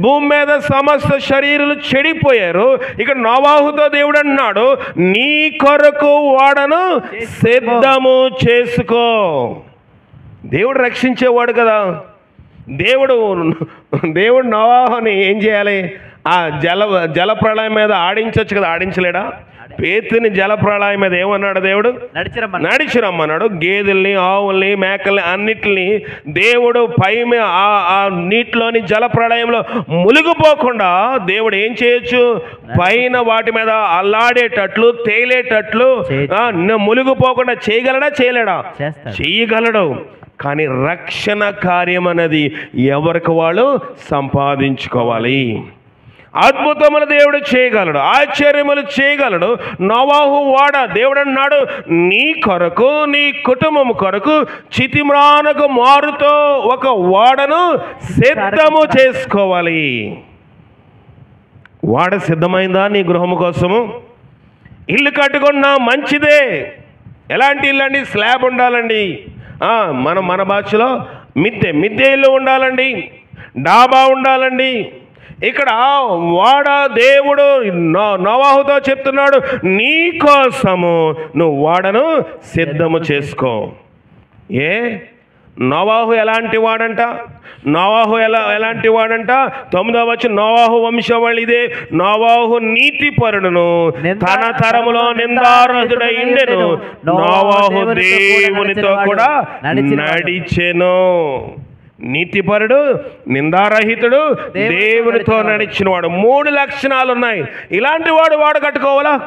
భూమి మీద సమస్త శరీరాలు చెడిపోయారు. ఇక్కడ నోవాహుతో దేవుడు అన్నాడు, నీ కొరకు ఓడను సిద్ధము చేసుకో. దేవుడు రక్షించేవాడు కదా. దేవుడు నోవాహుని ఏం చేయాలి? ఆ జల ప్రళయం మీద ఆడించవచ్చు కదా, ఆడించలేడా? పేతుని జల ప్రళయం మీద ఏమన్నాడు దేవుడు? నడిచి రమ్మన్నాడు. గేదెల్ని, ఆవుల్ని, మేకల్ని అన్నిటిని దేవుడు ఆ నీటిలోని జల ప్రళయంలో మునిగిపోకుండా దేవుడు ఏం చేయొచ్చు? పైన వాటి మీద అల్లాడేటట్లు, తేలేటట్లు మునిగిపోకుండా చేయగలడా? చేయలేడా? చేయగలడు. కానీ రక్షణ కార్యం అనేది ఎవరికి వాళ్ళు సంపాదించుకోవాలి. అద్భుతములు దేవుడు చేయగలడు, ఆశ్చర్యములు చేయగలడు. నోవాహు ఓడ దేవుడు అన్నాడు, నీ కొరకు, నీ కుటుంబం కొరకు చితిమ్రానకు మారుతో ఒక ఓడను సిద్ధము చేసుకోవాలి. ఓడ సిద్ధమైందా నీ గృహము కోసము? ఇల్లు కట్టుకున్నా మంచిదే. ఎలాంటి ఇల్లు అండి? స్లాబ్ ఉండాలండి. మన భాషలో మిద్దె ఇల్లు ఉండాలండి, డాబా ఉండాలండి. ఇక్కడ వాడ దేవుడు నోవాహుతో చెప్తున్నాడు, నీ కోసము నువ్వు వాడను సిద్ధము చేసుకో. నోవాహు ఎలాంటి వాడంట? ఎలాంటి వాడంట? 9వ వచనం, నోవాహు వంశవళిదే. నోవాహు నీతిపరుడును, తన తరములో నిందారహితుడైండెను. నోవాహు దేవునితో కూడా నడిచెను. నీతిపరుడు, నిందారహితుడు, దేవునితో నడిచినవాడు. 3 లక్షణాలు ఉన్నాయి. ఇలాంటి వాడు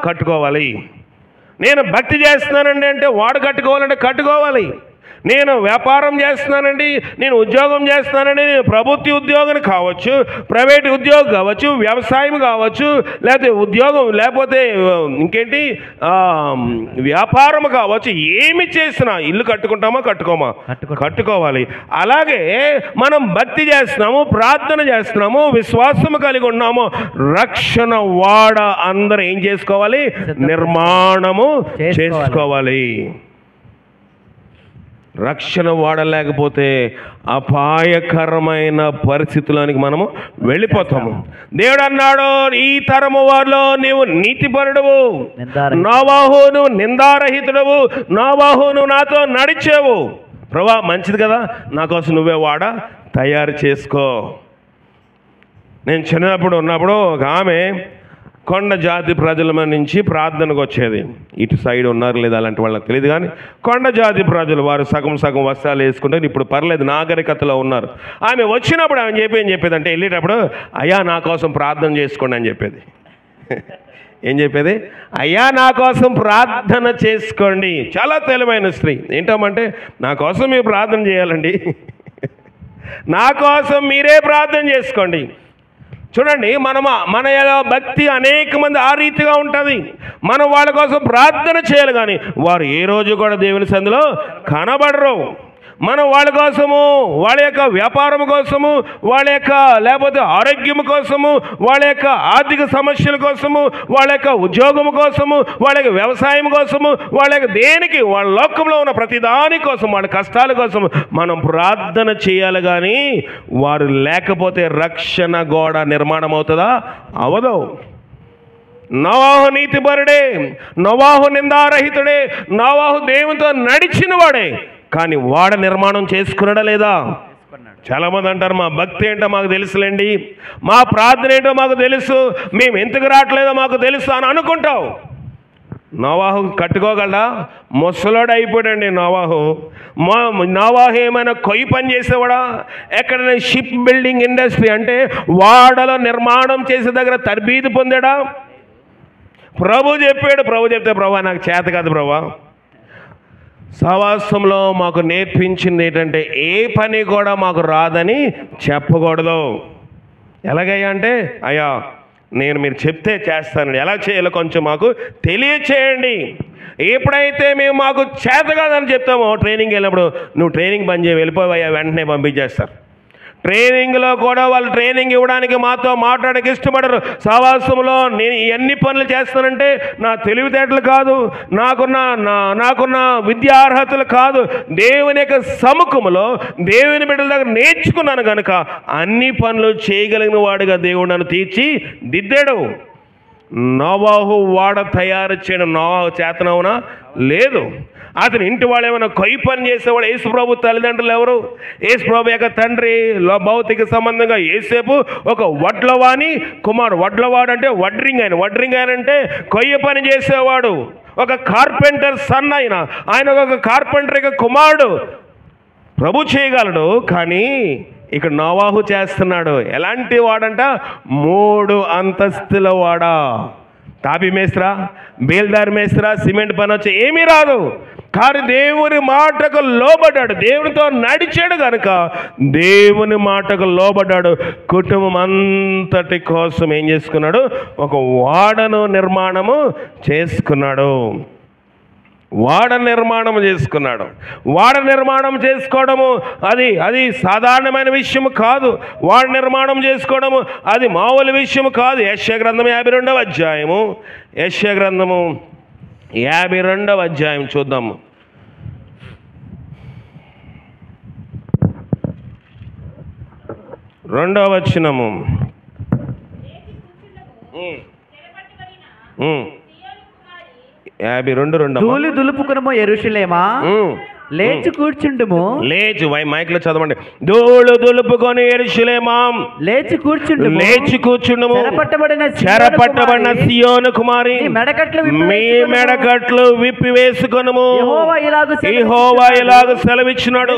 కట్టుకోవాలి. నేను భక్తి చేస్తున్నానండి అంటే వాడు కట్టుకోవాలంటే కట్టుకోవాలి. నేను వ్యాపారం చేస్తున్నానండి, నేను ఉద్యోగం చేస్తున్నానండి, నేను ప్రభుత్వ ఉద్యోగం కావచ్చు, ప్రైవేట్ ఉద్యోగం కావచ్చు, వ్యవసాయం కావచ్చు, లేకపోతే ఉద్యోగం, లేకపోతే ఇంకేంటి వ్యాపారం కావచ్చు, ఏమి చేసినా ఇల్లు కట్టుకుంటామా? కట్టుకోవాలి. అలాగే మనం భక్తి చేస్తున్నాము, ప్రార్థన చేస్తున్నాము, విశ్వాసము కలిగి ఉన్నాము. రక్షణ వాడ అందరూ ఏం చేసుకోవాలి? నిర్మాణము చేసుకోవాలి. రక్షణ వాడలేకపోతే అపాయకరమైన పరిస్థితులకు మనము వెళ్ళిపోతాము. దేవుడు అన్నాడు, ఈ తరము వారిలో నీవు నీతిపరుడువు, నోవాహు నువ్వు నిందారహితుడవు, నోవాహు నువ్వు నాతో నడిచావు. ప్రభువా మంచిది కదా, నా కోసం నువ్వే వాడ తయారు చేసుకో. నేను చిన్నప్పుడు ఉన్నప్పుడు ఒక ఆమె కొండ జాతి ప్రజల నుంచి ప్రార్థనకు వచ్చేది. ఇటు సైడ్ ఉన్నారు లేదా అలాంటి వాళ్ళకి తెలియదు, కానీ కొండ జాతి ప్రజలు వారు సగం వస్త్రాలు వేసుకుంటారు. ఇప్పుడు పర్లేదు, నాగరికతలో ఉన్నారు. ఆమె వచ్చినప్పుడు ఆమె ఏం చెప్పేది అంటే, వెళ్ళేటప్పుడు అయ్యా నా కోసం ప్రార్థన చేసుకోండి అని చెప్పేది. ఏం చెప్పేది? అయ్యా నా కోసం ప్రార్థన చేసుకోండి. చాలా తెలివైన స్త్రీ. ఏంటంటే నా కోసం మీరు ప్రార్థన చేయాలండి, నా కోసం మీరే ప్రార్థన చేసుకోండి. చూడండి, మన భక్తి అనేక మంది ఆ రీతిగా ఉంటుంది. మనం వాళ్ళ కోసం ప్రార్థన చేయాలి, కానీ వారు ఏ రోజు కూడా దేవుని సన్నిధిలో కనబడరు. మనం వాళ్ళ కోసము, వాళ్ళ యొక్క వ్యాపారం కోసము, వాళ్ళ యొక్క లేకపోతే ఆరోగ్యం కోసము, వాళ్ళ యొక్క ఆర్థిక సమస్యల కోసము, వాళ్ళ యొక్క ఉద్యోగం కోసము, వాళ్ళ యొక్క వ్యవసాయం కోసము, వాళ్ళ యొక్క దేనికి, వాళ్ళ లోకంలో ఉన్న ప్రతిదాని కోసం, వాళ్ళ కష్టాల కోసం మనం ప్రార్థన చేయాలి. కానీ వారు లేకపోతే రక్షణ గోడ నిర్మాణం అవుతుందా? అవదు. నోవాహు నీతిపరుడే, నోవాహు నిందారహితుడే, నోవాహు దేవునితో నడిచిన వాడే, కానీ వాడ నిర్మాణం చేసుకున్నాడా లేదా? చాలామంది అంటారు మా భక్తి ఏంటో మాకు తెలుసులేండి, మా ప్రార్థన ఏంటో మాకు తెలుసు, మేము ఎందుకు రావట్లేదో మాకు తెలుసు అని అనుకుంటావు. నోవాహు కట్టుకోగలడా? ముసలోడు అయిపోయాడండి నోవాహు. నోవాహు ఏమైనా కొయ్యి పని చేసేవాడా? ఎక్కడైనా షిప్ బిల్డింగ్ ఇండస్ట్రీ అంటే వాడలో నిర్మాణం చేసే దగ్గర తర్బీదు పొందాడా? ప్రభు చెప్పాడు. ప్రభు చెప్తే ప్రభా నాకు చేత కాదు ప్రభా. సహవాసంలో మాకు నేర్పించింది ఏంటంటే ఏ పని కూడా మాకు రాదని చెప్పకూడదు. ఎలాగయ్యా అంటే, అయ్యా నేను మీరు చెప్తే చేస్తానండి, ఎలా చేయాలో కొంచెం మాకు తెలియచేయండి. ఎప్పుడైతే మేము మాకు చేత కాదని చెప్తామో ట్రైనింగ్ వెళ్ళినప్పుడు, నువ్వు ట్రైనింగ్ బంద్ చేయి వెళ్ళిపోవయ్యా వెంటనే పంపించేస్తారు. ట్రైనింగ్లో కూడా వాళ్ళు ట్రైనింగ్ ఇవ్వడానికి మాతో మాట్లాడడానికి ఇష్టపడరు. సహవాసంలో నేను ఎన్ని పనులు చేస్తానంటే నా తెలివితేటలు కాదు, నాకున్న విద్యార్హతలు కాదు, దేవుని యొక్క సముఖంలో దేవుని బిడ్డల దగ్గర నేర్చుకున్నాను కనుక అన్ని పనులు చేయగలిగిన వాడిగా దేవుడు నన్ను తీర్చి దిద్దాడు. నోవాహు వాడ తయారు చేయడం నోవాహు చేతనవునా? లేదు. అతని ఇంటి వాళ్ళు ఏమైనా కొయ్యి పని చేసేవాడు. యేసుప్రభు తల్లిదండ్రులు ఎవరు? యేసుప్రభు యొక్క తండ్రి భౌతిక సంబంధంగా యేసేపు ఒక వడ్లవాణి కుమారుడు. వడ్లవాడు అంటే వడ్రింగ్ ఆయన అంటే కొయ్య పని చేసేవాడు. ఒక కార్పెంటర్ సన్ ఆయన ఒక కార్పెంటర్ యొక్క కుమారుడు. ప్రభు చేయగలడు, కానీ ఇక్కడ నోవాహు చేస్తున్నాడు. ఎలాంటి వాడంట? 3 అంతస్తుల వాడా. తాపి మేస్త్రా, బేల్దారి మేస్త్రా, సిమెంట్ పని వచ్చి ఏమీ రాదు, కానీ దేవుని మాటకు లోబడ్డాడు, దేవునితో నడిచాడు కనుక దేవుని మాటకు లోబడ్డాడు. కుటుంబం అంతటి కోసం ఏం చేసుకున్నాడు? ఒక వాడను నిర్మాణము చేసుకున్నాడు. వాడ నిర్మాణం చేసుకోవడము అది సాధారణమైన విషయం కాదు. వాడ నిర్మాణం చేసుకోవడము అది మామూలు విషయం కాదు. యెషయా గ్రంథం 52వ అధ్యాయము, యెషయా గ్రంథము 52వ అధ్యాయం చూద్దాము. రెండవ వచనము. ధూళి దులుపుకునము యెరూషలేమా, లేచి కూర్చుండుము. లేచి మైక్ లో చదవండి. ధూళి దులుపుకొని యెరూషలేమా, లేచి కూర్చుండుము. చెరపట్టబడిన సియోను కుమారి, మీ మెడకట్లు విప్పి వేసుకొనుము. యెహోవా ఇలాగ సెలవిచ్చినాడు,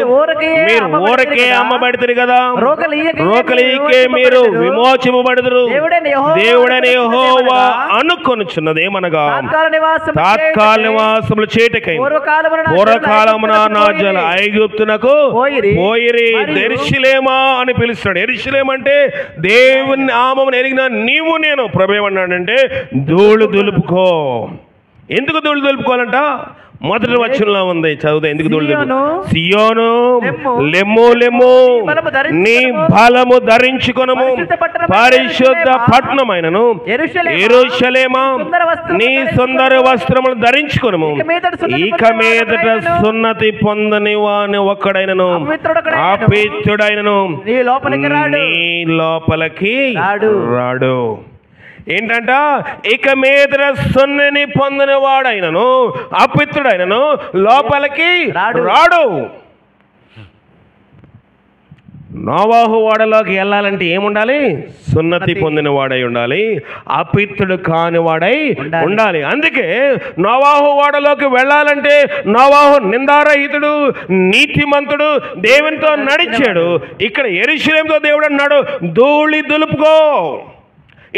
మీరు ఊరకే అమ్మబడితిరి కదా, రోకలికే మీరు విమోచింపబడుదురు. దేవుడైన యెహోవా అనుకొనుచున్నదేమనగా, తాత్కాల నివాసములు చేటకై పూర్వకాలమున నా జల ఐగుప్తునకు పోయిరి. యెరూషలేమా అని పిలుస్తాడు. యెరూషలేం అంటే దేవుని నామమును ఎరిగిన నీవు నేను. ప్రభు ఏమన్నాడంటే ధూళి దులుపుకో. ఎందుకు ధూళి దులుపుకోవాలంట? మొదటి వచనంలో ఉంది, చదువుతా. ఎందుకు ధూళి సియోను లెమ్ము లెమ్ము, నీ బలము ధరించుకొనుము. పరిశుద్ధ పట్టణమైనను యెరూషలేమా, నీ సుందర వస్త్రములు ధరించుకొనుము. ఇక మీదట సున్నతి పొందని వాని ఒక్కడైనను అపవిత్రుడైనను నీ లోపలికి రాడు. ఏంటంట? ఇక మీద సున్నని పొందిన వాడైనను అపవిత్రుడైనను లోపలికి రాడు. నోవాహు వాడలోకి వెళ్ళాలంటే ఏముండాలి? సున్నతి పొందిన వాడై ఉండాలి, అపవిత్రుడు కాని వాడై ఉండాలి. అందుకే నోవాహు వాడలోకి వెళ్ళాలంటే నోవాహు నిందారహితుడు, నీతిమంతుడు, దేవునితో నడిచాడు. ఇక్కడ యెరూషలేముతో దేవుడు అన్నాడు ధూళి దులుపుకో.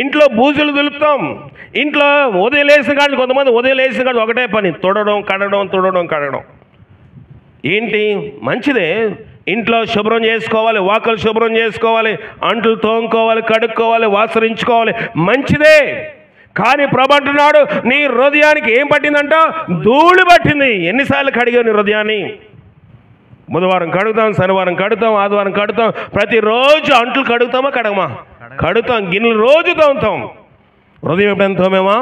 ఇంట్లో బూజులు దులుపుతాం. ఇంట్లో ఉదయం లేసిన కాదు, కొంతమంది ఉదయం లేసిన కాదు ఒకటే పని, తొడడం కడగడం. ఏంటి? మంచిదే, ఇంట్లో శుభ్రం చేసుకోవాలి, వాకలు శుభ్రం చేసుకోవాలి, అంట్లు తోముకోవాలి, కడుక్కోవాలి, వాసరించుకోవాలి, మంచిదే. కానీ ప్రభు అంటున్నాడు నీ హృదయానికి ఏం పట్టిందంట? ధూళి పట్టింది. ఎన్నిసార్లు కడిగావు నీ హృదయాన్ని? బుధవారం కడుగుతాం, శనివారం కడుగుతాం, ఆదివారం కడుగుతాం. ప్రతిరోజు అంట్లు కడుగుతామా కడగమా? కడుగుతాం. గిన్నెలు రోజు తోముతాం. హృదయం ఎప్పుడైనా తోమేమా?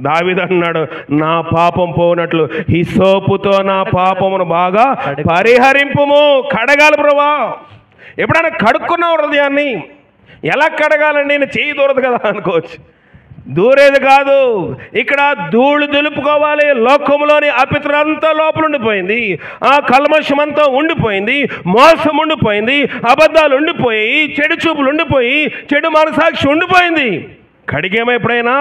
దావీదు అన్నాడు నా పాపం పోనట్లు హిస్సోపుతో నా పాపమును బాగా పరిహరింపుము. కడగాలి ప్రభువా. ఎప్పుడైనా కడుక్కున్నావు హృదయాన్ని? ఎలా కడగాలండి? నేను చేయి దూరదు కదా అనుకోవచ్చు. దూరేది కాదు. ఇక్కడ ధూళి దులుపుకోవాలి. లోకంలోని అపిత్రంతా లోపల ఉండిపోయింది, ఆ కల్మషం అంతా ఉండిపోయింది, మోసం ఉండిపోయింది, అబద్ధాలు ఉండిపోయి, చెడు చూపులు ఉండిపోయి, చెడు మనసాక్షి ఉండిపోయింది. కడిగేమో ఎప్పుడైనా?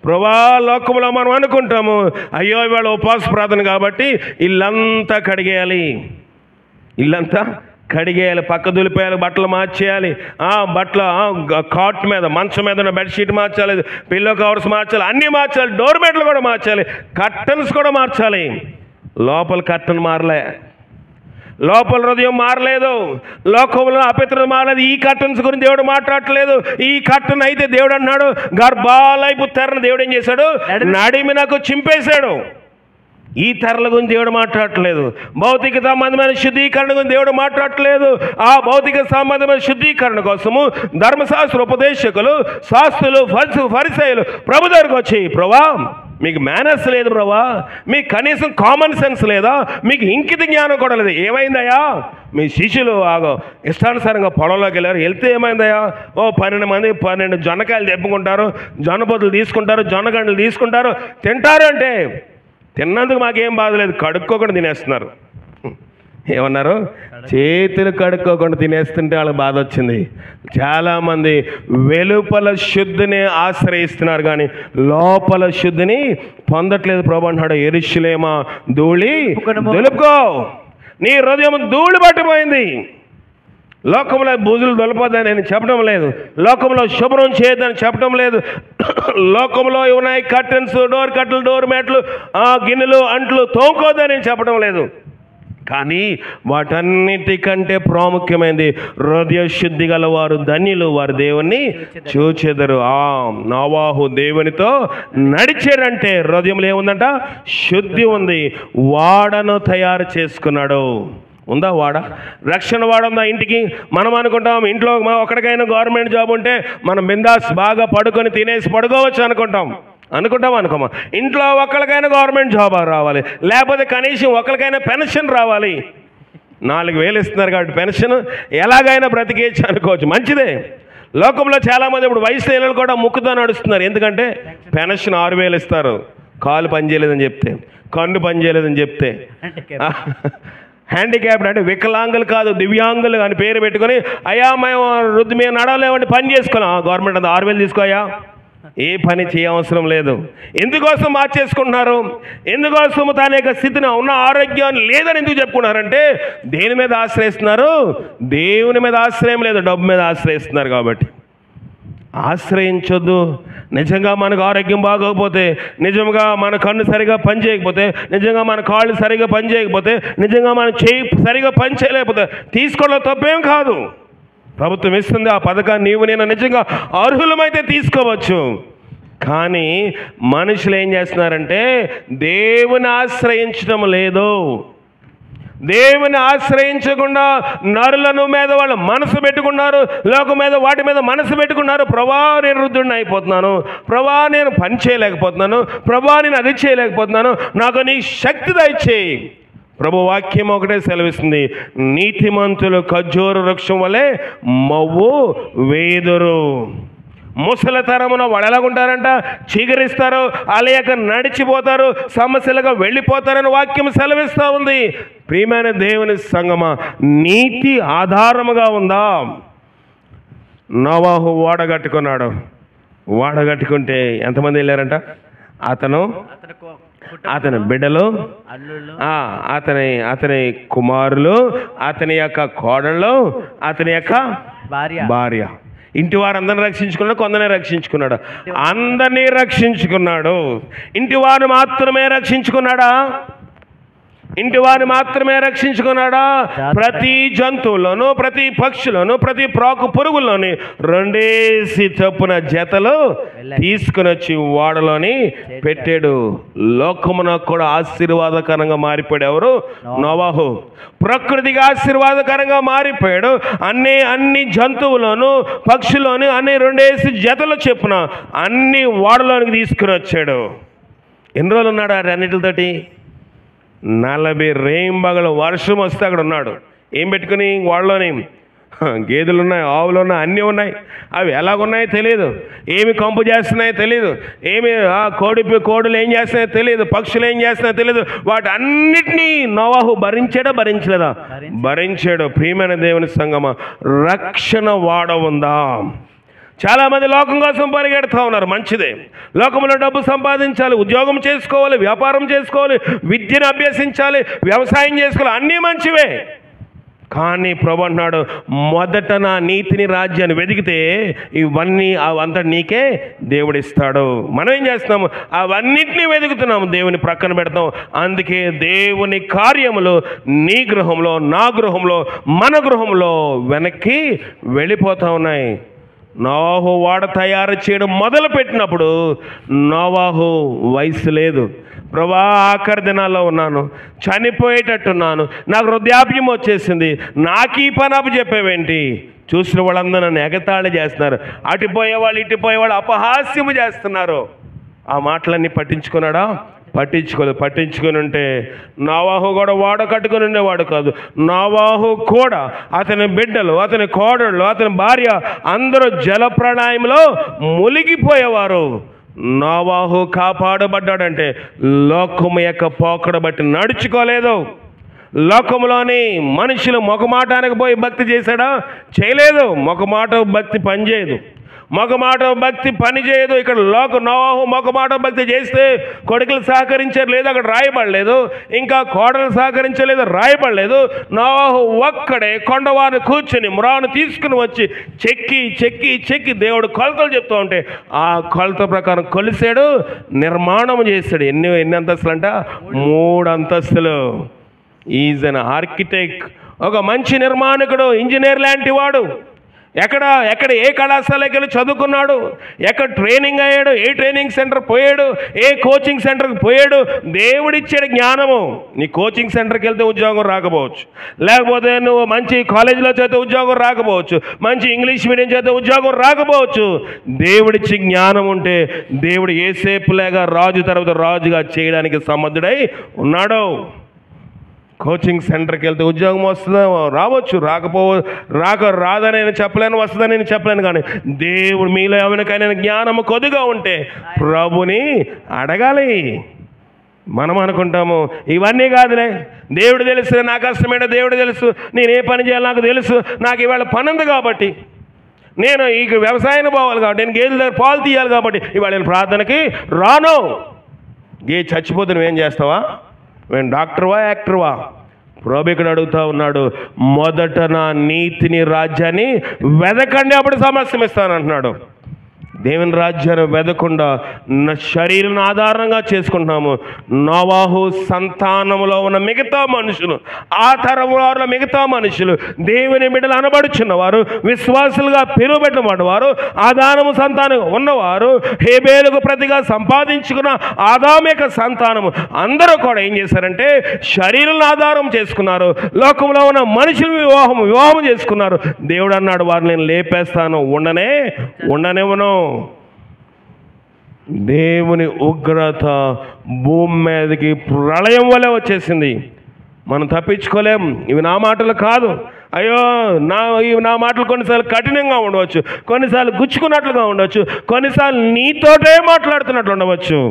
ప్రభా, లోకంలో మనం అనుకుంటాము అయ్యో ఇవాళ ఉపవాస ప్రార్థన కాబట్టి ఇల్లంతా కడిగేయాలి, ఇల్లంతా కడిగేయాలి, పక్క దులిపేయాలి, బట్టలు మార్చేయాలి, బట్టలు కాట్ మీద మంచం మీద ఉన్న బెడ్షీట్ మార్చాలి, పిల్లో కవర్స్ మార్చాలి, అన్నీ మార్చాలి, డోర్ మ్యాట్లు కూడా మార్చాలి, కర్టన్స్ కూడా మార్చాలి. లోపల కర్టన్ మారలే, లోపల హృదయం మారలేదు, లోకంలో అపవిత్రత మారలేదు. ఈ కర్టన్స్ గురించి దేవుడు మాట్లాడట్లేదు. ఈ కర్టన్ అయితే దేవుడు అన్నాడు గర్భాలైపు తెరను దేవుడు ఏం చేశాడు? నడిమి నాకు చింపేశాడు. ఈ తరల గురించి దేవుడు మాట్లాడట్లేదు. భౌతిక సంబంధమైన శుద్ధీకరణ గురించి దేవుడు మాట్లాడట్లేదు. ఆ భౌతిక సంబంధమైన శుద్ధీకరణ కోసము ధర్మశాస్త్ర ఉపదేశకులు, శాస్త్రులు, ఫరిసయ్యులు ప్రభు దగ్గరకు వచ్చి, ప్రభా మీకు మేనర్స్ లేదు, ప్రభా మీకు కనీసం కామన్ సెన్స్ లేదా, మీకు ఇంకిత జ్ఞానం కూడా లేదు. ఏమైందయ్యా? మీ శిష్యులు ఇష్టానుసారంగా పొలంలోకి వెళ్ళారు. వెళ్తే ఏమైందయ్యా? 12 మంది 12 జొన్నకాయలు తెప్పుకుంటారు, జొన్న పొద్దులు తీసుకుంటారు, జొన్న గంటలు తీసుకుంటారు, తింటారు. అంటే తిన్నందుకు మాకేం బాధ లేదు, కడుక్కోకుండా తినేస్తున్నారు. ఏమన్నారు? చేతులు కడుక్కోకుండా తినేస్తుంటే వాళ్ళకి బాధ వచ్చింది. చాలామంది వెలుపల శుద్ధిని ఆశ్రయిస్తున్నారు కానీ లోపల శుద్ధిని పొందట్లేదు. ప్రభు అంటున్నాడు, యెరూషలేమా ధూళి దులుపుకో, నీ హృదయం ధూళి పట్టిపోయింది. లోకంలో బూజులు దొలపదని నేను చెప్పడం లేదు, లోకంలో శుభ్రం చేయొద్దని చెప్పడం లేదు. లోకంలో ఉన్నాయి కర్టన్స్, డోర్ కట్టలు, డోర్ మ్యాట్లు, గిన్నెలు, అంట్లు తోముకోదని చెప్పడం లేదు. కానీ వాటన్నిటికంటే ప్రాముఖ్యమైనది హృదయ శుద్ధి గల వారు ధన్యులు, వారు దేవుణ్ణి చూచెదరు. నోవాహు దేవునితో నడిచాడంటే హృదయంలో ఏముందంట? శుద్ధి ఉంది. వాడను తయారు చేసుకున్నాడు. ఉందా వాడ? రక్షణ వాడ ఉందా ఇంటికి? మనం అనుకుంటాం ఇంట్లో ఒక్కడికైనా గవర్నమెంట్ జాబ్ ఉంటే మనం బిందాస్ బాగా పడుకొని తినేసి పడుకోవచ్చు అనుకోమా. ఇంట్లో ఒక్కరికైనా గవర్నమెంట్ జాబ్ రావాలి, లేకపోతే కనీసం ఒక్కరికైనా పెన్షన్ రావాలి. 4,000 ఇస్తున్నారు కాబట్టి పెన్షన్ ఎలాగైనా బ్రతికేయచ్చు అనుకోవచ్చు, మంచిదే. లోకంలో చాలామంది ఇప్పుడు వయసు అయిన కూడా ముక్కుతో నడుస్తున్నారు. ఎందుకంటే పెన్షన్ 6,000 ఇస్తారు. కాలు పనిచేయలేదని చెప్తే, కన్ను పనిచేయలేదని చెప్తే, హ్యాండిక్యాప్డ్ అంటే వికలాంగులు కాదు దివ్యాంగులు అని పేరు పెట్టుకొని, అయ్యా మేము వృద్ధి మేము నడవలేమంటే పని చేసుకోలేం. గవర్నమెంట్ అంతా 6,000 తీసుకోయా, ఏ పని చేయవసరం లేదు. ఎందుకోసం మార్చేసుకుంటున్నారు? ఎందుకోసం తన యొక్క స్థితిని ఉన్న ఆరోగ్యాన్ని లేదని ఎందుకు చెప్పుకున్నారంటే దేని మీద ఆశ్రయిస్తున్నారు? దేవుని మీద ఆశ్రయం లేదు, డబ్బు మీద ఆశ్రయిస్తున్నారు. కాబట్టి ఆశ్రయించొద్దు. నిజంగా మనకు ఆరోగ్యం బాగోకపోతే, నిజంగా మన కన్ను సరిగా పని చేయకపోతే, నిజంగా మన కాళ్ళు సరిగా పని చేయకపోతే, నిజంగా మన చేయి సరిగా పని చేయలేకపోతే తీసుకోవడం తప్పేం కాదు. ప్రభుత్వం ఇస్తుంది ఆ పథకాన్ని, నీవు నేను నిజంగా అర్హులమైతే తీసుకోవచ్చు. కానీ మనుషులు ఏం చేస్తున్నారంటే దేవుని ఆశ్రయించడం లేదు. దేవుని ఆశ్రయించకుండా నరులను మీద వాళ్ళు మనసు పెట్టుకున్నారు, లోకం మీద వాటి మీద మనసు పెట్టుకున్నారు. ప్రభా నేను వృద్ధుడిని అయిపోతున్నాను, ప్రభా నేను పని చేయలేకపోతున్నాను, ప్రభా నేను అది చేయలేకపోతున్నాను, నాకు నీ శక్తి దయచేయి. ప్రభు వాక్యం ఒకటే సెలవిస్తుంది, నీతిమంతులు ఖర్జూర వృక్షం వలె మవ్వు వేదురు. ముసలితరమున వాళ్ళు ఎలాగుంటారంట? చిగురిస్తారు, అలయక నడిచిపోతారు, సమస్యలుగా వెళ్ళిపోతారని వాక్యం సెలవిస్తూ ఉంది. ప్రియమైన దేవుని సంగమా, నీతి ఆధారముగా ఉందా? నోవాహు ఓడగట్టుకున్నాడు. ఓడగట్టుకుంటే ఎంతమంది వెళ్ళారంట? అతని బిడ్డలు, అతని కుమారులు, అతని యొక్క కోడళ్ళు, అతని యొక్క భార్య. ఇంటి వారందరిని రక్షించుకున్నాడు, కొందరిని రక్షించుకున్నాడు, అందరినీ రక్షించుకున్నాడు. ఇంటి వారు మాత్రమే రక్షించుకున్నాడా? ఇంటి వారిని మాత్రమే రక్షించుకున్నాడా? ప్రతి జంతువులోను, ప్రతి పక్షులను, ప్రతి ప్రాకు పురుగుల్లోని 2 చొప్పున జతలు తీసుకుని వచ్చి ఓడలోని పెట్టాడు. లోకమునకు కూడా ఆశీర్వాదకరంగా మారిపోయాడు. ఎవరు? నోవాహు. ప్రకృతికి ఆశీర్వాదకరంగా మారిపోయాడు. అన్ని జంతువులను, పక్షులను అన్ని 2 జతలు చొప్పున అన్ని ఓడలోనికి తీసుకుని వచ్చాడు. ఎన్ని రోజులు ఉన్నాడు అన్నిటితోటి? 40 రేయింబగలు వర్షం వస్తే అక్కడ ఉన్నాడు. ఏం పెట్టుకుని? వాళ్ళలోని గేదెలు ఉన్నాయి, ఆవులు ఉన్నాయి, అన్నీ ఉన్నాయి. అవి ఎలాగున్నాయో తెలియదు, ఏమి కంపు చేస్తున్నాయో తెలియదు, ఏమి కోడులు ఏం చేస్తున్నాయో తెలియదు, పక్షులు ఏం చేస్తున్నాయో తెలియదు. వాటి అన్నిటినీ నోవాహు భరించలేదా? భరించాడు. ప్రియమైన దేవుని సంగమా, రక్షణ వాడ ఉందా? చాలామంది లోకం కోసం పరిగెడుతూ ఉన్నారు, మంచిదే. లోకంలో డబ్బు సంపాదించాలి, ఉద్యోగం చేసుకోవాలి, వ్యాపారం చేసుకోవాలి, విద్యను అభ్యసించాలి, వ్యవసాయం చేసుకోవాలి, అన్నీ మంచివే. కానీ ప్రభు అంటున్నాడు, మొదట నా నీతిని, రాజ్యాన్ని వెతికితే ఇవన్నీ అవంతా నీకే దేవుడిస్తాడు. మనం ఏం చేస్తున్నాము? అవన్నిటినీ వెతుకుతున్నాము, దేవుని ప్రక్కన పెడతాం. అందుకే దేవుని కార్యములు నీ గృహంలో, నా గృహంలో, మన గృహంలో వెనక్కి వెళ్ళిపోతూ ఉన్నాయి. నోవాహు వాడ తయారు చేయడం మొదలు పెట్టినప్పుడు నోవాహు వయసు లేదు, ప్రభా ఆఖరి దినాల్లో ఉన్నాను, చనిపోయేటట్టున్నాను, నాకు వృద్ధాప్యం వచ్చేసింది, నాకు ఈ పని అప్పు చెప్పేవేంటి? చూసిన వాళ్ళందరూ నన్ను ఎగతాళి చేస్తున్నారు, అటుపోయేవాళ్ళు ఇటుపోయేవాళ్ళు అపహాస్యము చేస్తున్నారు. ఆ మాటలన్నీ పట్టించుకున్నాడా? పట్టించుకోలేదు. పట్టించుకొని ఉంటే నోవాహు కూడా వాడ కట్టుకుని ఉండేవాడు కాదు. నోవాహు కూడా, అతని బిడ్డలు, అతని కోడళ్ళు, అతని భార్య అందరూ జలప్రళయంలో మునిగిపోయేవారు. నోవాహు కాపాడబడ్డాడంటే లోకము యొక్క పోకడ బట్టి నడుచుకోలేదు. లోకంలోని మనుషులు మొగమాటానికి పోయి భక్తి చేశాడా? చేయలేదు. మొగమాట భక్తి పనిచేయదు. మొగమాట భక్తి పని చేయదు. ఇక్కడ నోవాహు మొగమాట భక్తి చేస్తే కొడుకులు సహకరించారు లేదు, అక్కడ రాయబడలేదు. ఇంకా కోడలు సహకరించలేదు, రాయబడలేదు. నోవాహు ఒక్కడే కొండవారిని కూర్చొని మ్రాను తీసుకుని వచ్చి చెక్కి చెక్కి చెక్కి దేవుడు కొలతలు చెప్తూ ఉంటే ఆ కొలత ప్రకారం కొలిసాడు, నిర్మాణం చేశాడు. ఎన్ని అంతస్తులు అంట? 3 అంతస్తులు. ఈజ్ అన్ ఆర్కిటెక్ట్, ఒక మంచి నిర్మాణకుడు, ఇంజనీర్ లాంటి వాడు. ఎక్కడ ఏ కళాశాలకి వెళ్ళి చదువుకున్నాడు, ఎక్కడ ట్రైనింగ్ అయ్యాడు, ఏ ట్రైనింగ్ సెంటర్ పోయాడు, ఏ కోచింగ్ సెంటర్కి పోయాడు. దేవుడిచ్చాడు జ్ఞానము. నీ కోచింగ్ సెంటర్కి వెళ్తే ఉద్యోగం రాకపోవచ్చు, లేకపోతే నువ్వు మంచి కాలేజీలో చదివితే ఉద్యోగం రాకపోవచ్చు, మంచి ఇంగ్లీష్ మీడియం చదివితే ఉద్యోగం రాకపోవచ్చు. దేవుడిచ్చి జ్ఞానం ఉంటే దేవుడు ఏసేపులేగా రాజు తర్వాత రాజుగా చేయడానికి సమర్థుడై ఉన్నాడు. కోచింగ్ సెంటర్కి వెళ్తే ఉద్యోగం వస్తుందా? రావచ్చు. రాదని నేను చెప్పలేను, వస్తుందని నేను చెప్పలేను. కానీ దేవుడు మీలో ఎవరికైనా జ్ఞానము కొద్దిగా ఉంటే ప్రభుని అడగాలి. మనం అనుకుంటాము ఇవన్నీ కాదులే, దేవుడు తెలుసు, నా కష్టమేంటో దేవుడు తెలుసు, నేను ఏ పని చేయాలి నాకు తెలుసు, నాకు ఇవాళ పని ఉంది కాబట్టి, నేను ఈ వ్యవసాయం పోవాలి కాబట్టి, నేను గేదెల దగ్గర పాలు తీయాలి కాబట్టి ఇవాళ నేను ప్రార్థనకి రాను. చచ్చిపోతే నువ్వేం చేస్తావా? నేను డాక్టర్వా యాక్టర్వా? ప్రభు ఇక్కడ అడుగుతూ ఉన్నాడు, మొదట నా నీతిని రాజ్యాన్ని వెదకండి, అప్పుడు సమస్య ఇస్తానంటున్నాడు. దేవుని రాజ్యాన్ని వెదకుండా శరీరం ఆధారంగా చేసుకుంటున్నాము. నోవాహు సంతానంలో ఉన్న మిగతా మనుషులు, ఆ తరంలో ఉన్న మిగతా మనుషులు, దేవుని బిడ్డలు అనబడుచున్నవారు, విశ్వాసులుగా పెరుగుబెట్టిన వారు, ఆదాము సంతానం ఉన్నవారు, హేబేలుకు ప్రతిగా సంపాదించుకున్న ఆదాము యొక్క సంతానము అందరూ కూడా ఏం చేశారంటే శరీరాలను ఆధారం చేసుకున్నారు. లోకంలో ఉన్న మనుషులు వివాహం చేసుకున్నారు. దేవుడు అన్నాడు, వారిని నేను లేపేస్తాను, ఉండనివ్వను. దేవుని ఉగ్రత భూమి మీదకి ప్రళయం వల్ల వచ్చేసింది. మనం తప్పించుకోలేం. ఇవి నా మాటలు కాదు. అయ్యో నా మాటలు కొన్నిసార్లు కఠినంగా ఉండవచ్చు, కొన్నిసార్లు గుచ్చుకున్నట్లుగా ఉండవచ్చు, కొన్నిసార్లు నీతోటే మాట్లాడుతున్నట్లు ఉండవచ్చు.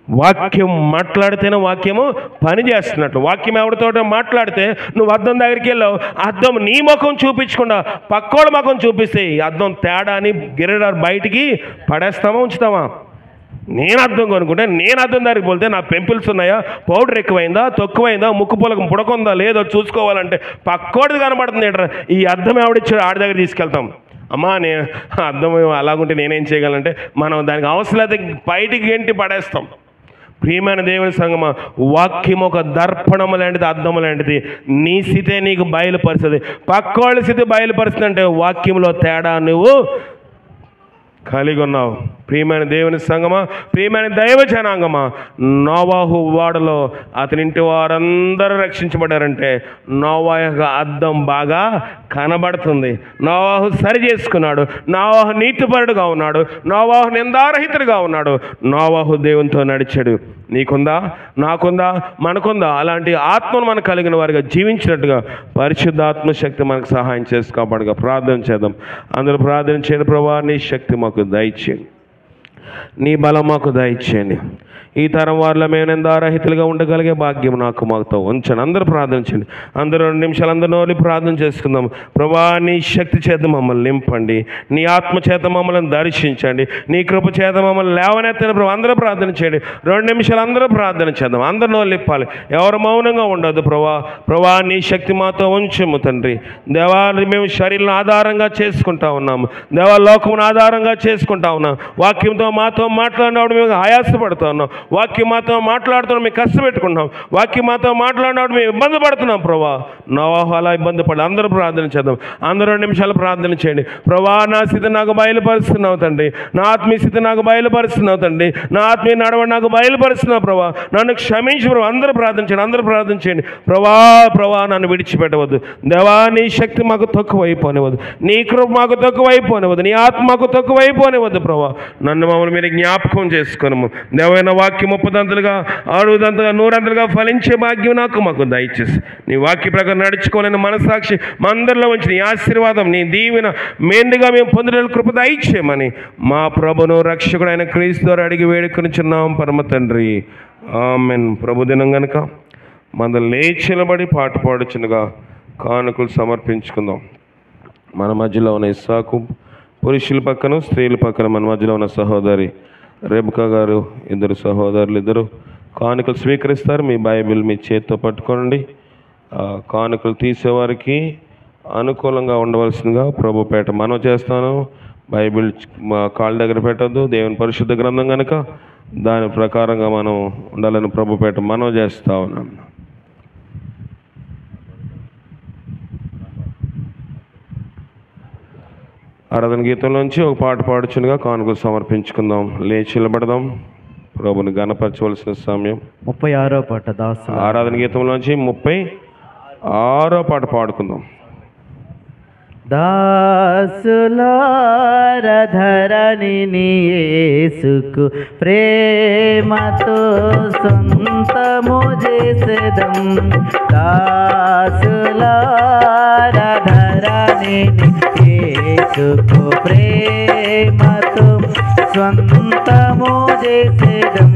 వాక్యం మాట్లాడితేనే వాక్యము పని చేస్తున్నట్లు. వాక్యం ఎవరితోటో మాట్లాడితే నువ్వు అద్దం దగ్గరికి వెళ్ళావు, అద్దం నీ ముఖం చూపించకుండా పక్కోళ్ళ ముఖం చూపిస్తే ఈ అద్దం తేడా అని గిరిడారు బయటికి పడేస్తామా ఉంచుతామా? నేను అద్దం కొనుక్కుంటే నేను అద్దం దగ్గరికి పోతే నా పెంపుల్స్ ఉన్నాయా, పౌడర్ ఎక్కువైందా, తక్కువైందా, ముక్కు పొలకు పుడకుందా లేదో చూసుకోవాలంటే పక్కోడిది కనబడుతుంది. ఈ అద్దం ఎవడిచ్చాడు ఆడి దగ్గర తీసుకెళ్తాం. అమ్మా నేను అద్దం అలాగుంటే నేనేం చేయగలంటే మనం దానికి అవసరం అయితే బయటికి గెంటి పడేస్తాం. ప్రియమైన దేవుని సంగమా, వాక్యం ఒక దర్పణము లాంటిది, అద్దము లాంటిది. నీ స్థితే నీకు బయలుపరుస్తుంది. పక్కోళ్ళ స్థితి బయలుపరుస్తుంది అంటే వాక్యంలో తేడా నువ్వు కలిగి ఉన్నావు. ప్రియమైన దేవుని సంగమా, ప్రియమైన దైవ జనాంగమా, నోవాహు వాడలో అతని ఇంటి వారందరూ రక్షించబడారంటే నోవా యొక్క అద్దం బాగా కనబడుతుంది. నోవాహు సరి చేసుకున్నాడు, నోవాహు నీతిపరుడుగా ఉన్నాడు, నోవాహు నిందారహితుడుగా ఉన్నాడు, నోవాహు దేవునితో నడిచాడు. నీకుందా, నాకుందా, మనకుందా? అలాంటి ఆత్మను మనకు కలిగిన వారిగా జీవించినట్టుగా పరిశుద్ధాత్మ శక్తి మనకు సహాయం చేసుకోబడగా ప్రార్థన చేద్దాం. అందరూ ప్రార్థన చేయండి. ప్రభువా, నీ శక్తి మాకు దయచేయండి, నీ బలం మాకు దయచేయండి. ఈ తరం వారిలో మేము నిందారహితులుగా ఉండగలిగే భాగ్యం మాతో ఉంచండి. అందరూ ప్రార్థించండి. అందరూ 2 నిమిషాలు అందరూ నోలి ప్రార్థన చేసుకుందాం. ప్రభువా, నీ శక్తి చేత మమ్మల్ని నింపండి, నీ ఆత్మ చేత మమ్మల్ని దర్శించండి, నీ కృప చేత మమ్మల్ని లేవనెత్తిన ప్రభు. అందరూ ప్రార్థన చేయండి. 2 నిమిషాలు అందరూ ప్రార్థన చేద్దాం. అందరూ నోళ్ళు ఇప్పాలి, ఎవరు మౌనంగా ఉండదు. ప్రభువా, నీ శక్తి మాతో ఉంచము తండ్రి. దేవా, మేము శరీరం ఆధారంగా చేసుకుంటా ఉన్నాము. దేవా, లోకమును ఆధారంగా చేసుకుంటా ఉన్నాం. వాక్యంతో మాతో మాట్లాడినప్పుడు మేము ఆయాసపడుతూ ఉన్నాం. వాక్యం మాతో మాట్లాడుతున్నాం, మేము కష్టపెట్టుకుంటున్నాం. వాక్యం మాతో మాట్లాడినప్పుడు మేము ఇబ్బంది పడుతున్నాం ప్రభా. నోవాహు అలా ఇబ్బంది పడి అందరూ ప్రార్థన చేద్దాం. అందరూ 2 నిమిషాలు ప్రార్థన చేయండి. ప్రభా, నా స్థితి నాకు బయలుపరుస్తున్నావు తండ్రి, నా ఆత్మీయ స్థితి నాకు బయలుపరుస్తున్నావు తండ్రి, నా ఆత్మీయ నడవడి నాకు బయలుపరుస్తున్నావు ప్రభా. నన్ను క్షమించి ప్రభా. అందరూ ప్రార్థన చేయండి, అందరూ ప్రార్థన చేయండి. ప్రభా నన్ను విడిచిపెట్టవద్దు దేవా. నీ శక్తి మాకు తక్కువైపోనివద్దు, నీ కృప మాకు తక్కువైపోనివద్దు, నీ ఆత్మ మాకు తక్కువైపోనివద్దు ప్రభా. నన్ను మమ్మల్ని మీరు జ్ఞాపకం చేసుకోను దేవైన వాక్యం 30 60 100 ఫలించే భాగ్యం మాకు దయచేసి నీ వాక్య ప్రకారం నడుచుకోలేని మనసాక్షి మా అందరిలో ఉంచి నీ ఆశీర్వాదం, నీ దీవెన మెండుగా మేము పొందిన కృప దయచేయమని మా ప్రభును రక్షకుడైన క్రీస్తు ద్వారా అడిగి వేడుకొనిచున్నాం పరమ తండ్రి, ఆమెన్. ప్రభు దినం గనుక మన లేచి నిలబడి పాట పాడుచునుగా కానుకలు సమర్పించుకుందాం. మన మధ్యలో ఉన్న ఇస్సాకు పురుషుల పక్కన స్త్రీల పక్కన మన మధ్యలో ఉన్న సహోదరి రెబకా గారు, 2 సహోదరులు 2 కానుకలు స్వీకరిస్తారు. మీ బైబిల్ మీ చేతితో పట్టుకోండి. కానుకలు తీసేవారికి అనుకూలంగా ఉండవలసిందిగా ప్రభుపేట మనవి చేస్తాను. బైబిల్ మా కాళ్ళ దగ్గర పెట్టద్దు, దేవుని పరిశుద్ధ గ్రంథం కనుక దాని ప్రకారంగా మనం ఉండాలని ప్రభుపేట మనవి చేస్తా ఉన్నాం. ఆరాధన గీతంలోంచి ఒక పాట పాడుచునుగా కానుకలు సమర్పించుకుందాం. లేచి నిలబడదాం. ప్రభుని గణపరచవలసిన సమయం. 36వ పాట దాసు. ఆరాధన గీతంలోంచి 36వ పాట పాడుకుందాం. దాసులారధరణిని యేసుకు ప్రేమతో సొంతము చేసేదం. దాసులారధరణిని యేసుకు ప్రేమతో సొంతము చేసేదం.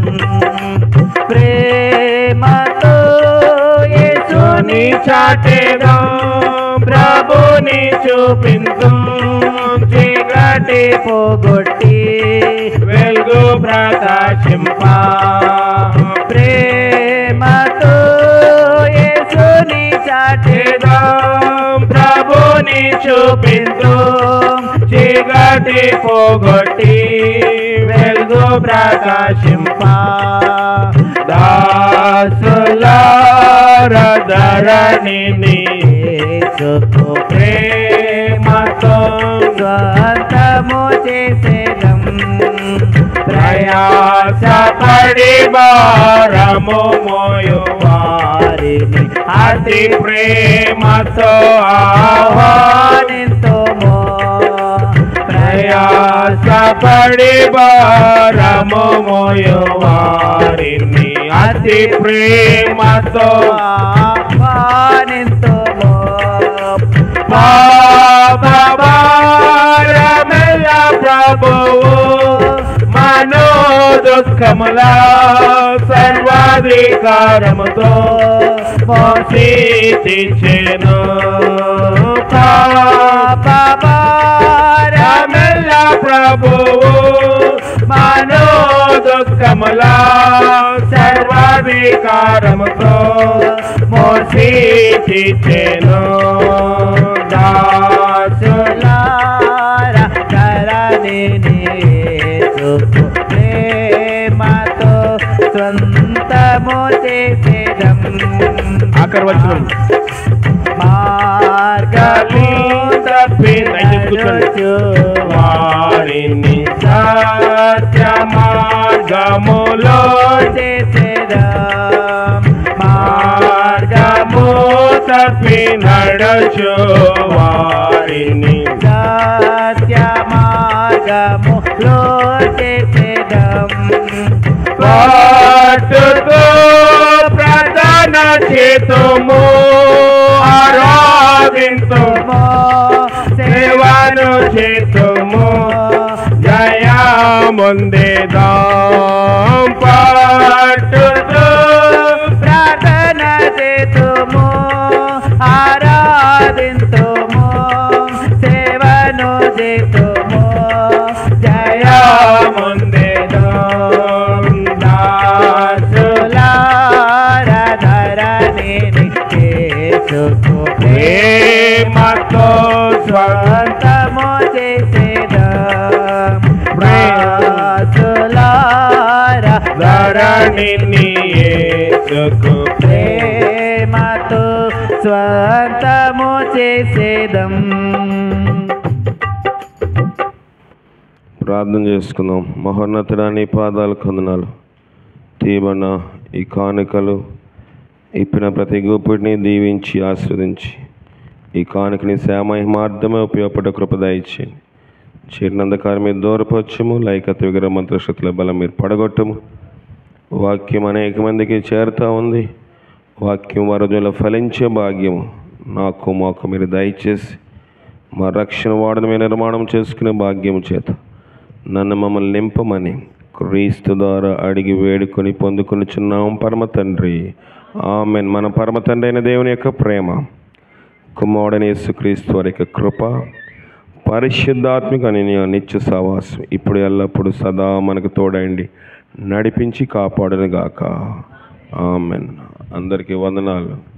ప్రేమతో యేసుని చాటేదం, ప్రభుని చూపించు, చీకటి పోగొట్టి వెలుగు ప్రకాశింప. ప్రేమతో యేసుని చాటేదం, ప్రభుని చూపించు, చీకటి పోగొట్టి వెలుగు ప్రకాశింప. దాసులారధరణిని యేసుకు ప్రేమతో స్వంతము చేసేదం. ప్రయాసపడి భారము మోయువారిని అతి ప్రేమతో ఆహ్వానింతుము. ప్రయాసపడి భారము మోయువారిని అతి ప్రేమతో ఆహ్వానింతుము. పాపభారమెల్ల ప్రభువు మనో దుఃఖముల సర్వాధికారముతో మోసి తెచ్చెను. పాపభారమెల్ల ప్రభువు మనో దుఃఖముల సర్వాధికారముతో మోసి తెచ్చెను. దాసులారధరణిని యేసుకు ప్రేమతో స్వంతము చేసేదం. ఆఖరి వచనం. మార్గము తప్పినచు వారిని సత్య మార్గములో చేసేదం. మార్గము తప్పి నడచు వారిని సత్య మార్గములో చేసేదం. పాటుతో ప్రధాన చేతుము, ఆరాధింతుము, సేవను చేతుము, జయముందేదాం. పాటుతో ప్రార్థన చేతుము, ఆరాధింతుము, సేవను చేతుము, జయముందేదాం. దాసులారధరణిని యేసుకు ప్రేమతో స్వంతము చేసేదం. దాసులారధరణిని వాణ్ణి నీ యేసుకు ప్రేమతో స్వంతము చేసేదం. ప్రార్థన చేసుకుందాం. మహోన్నతుడా నీ పాదాలు కొందనాలు. తీబన ఈ కానుకలు ఇప్పిన ప్రతి గూపిడిని దీవించి ఆస్వాదించి ఈ కానుకని సేమహిమార్థమే ఉపయోగపడే కృప దయచేయండి. చీరినందకారం మీరు దూరపరచము, లైకత విగ్రహ మంత్రశక్తుల బలం మీరు పడగొట్టము. వాక్యం అనేక మందికి చేరుతూ ఉంది. వాక్యం వరదలో ఫలించే భాగ్యము నాకు మాకు మీరు దయచేసి మా రక్షణ వాడని మీరు నిర్మాణం చేసుకునే భాగ్యము చేత నన్ను మమ్మల్ని నింపమని క్రీస్తు ద్వారా అడిగి వేడుకొని పొందుకొనిచున్నాం పరమ తండ్రి. ఆమెన్. మన పరమ తండ్రి అయిన దేవుని యొక్క ప్రేమ, కుమారుడైన యేసుక్రీస్తు వారి యొక్క కృప, పరిశుద్ధాత్మిక నిత్య సహవాసం ఇప్పుడు ఎల్లప్పుడు సదా మనకు తోడండి నడిపించి కాపాడును గాక. ఆమెన్. అందరికీ వందనాలు.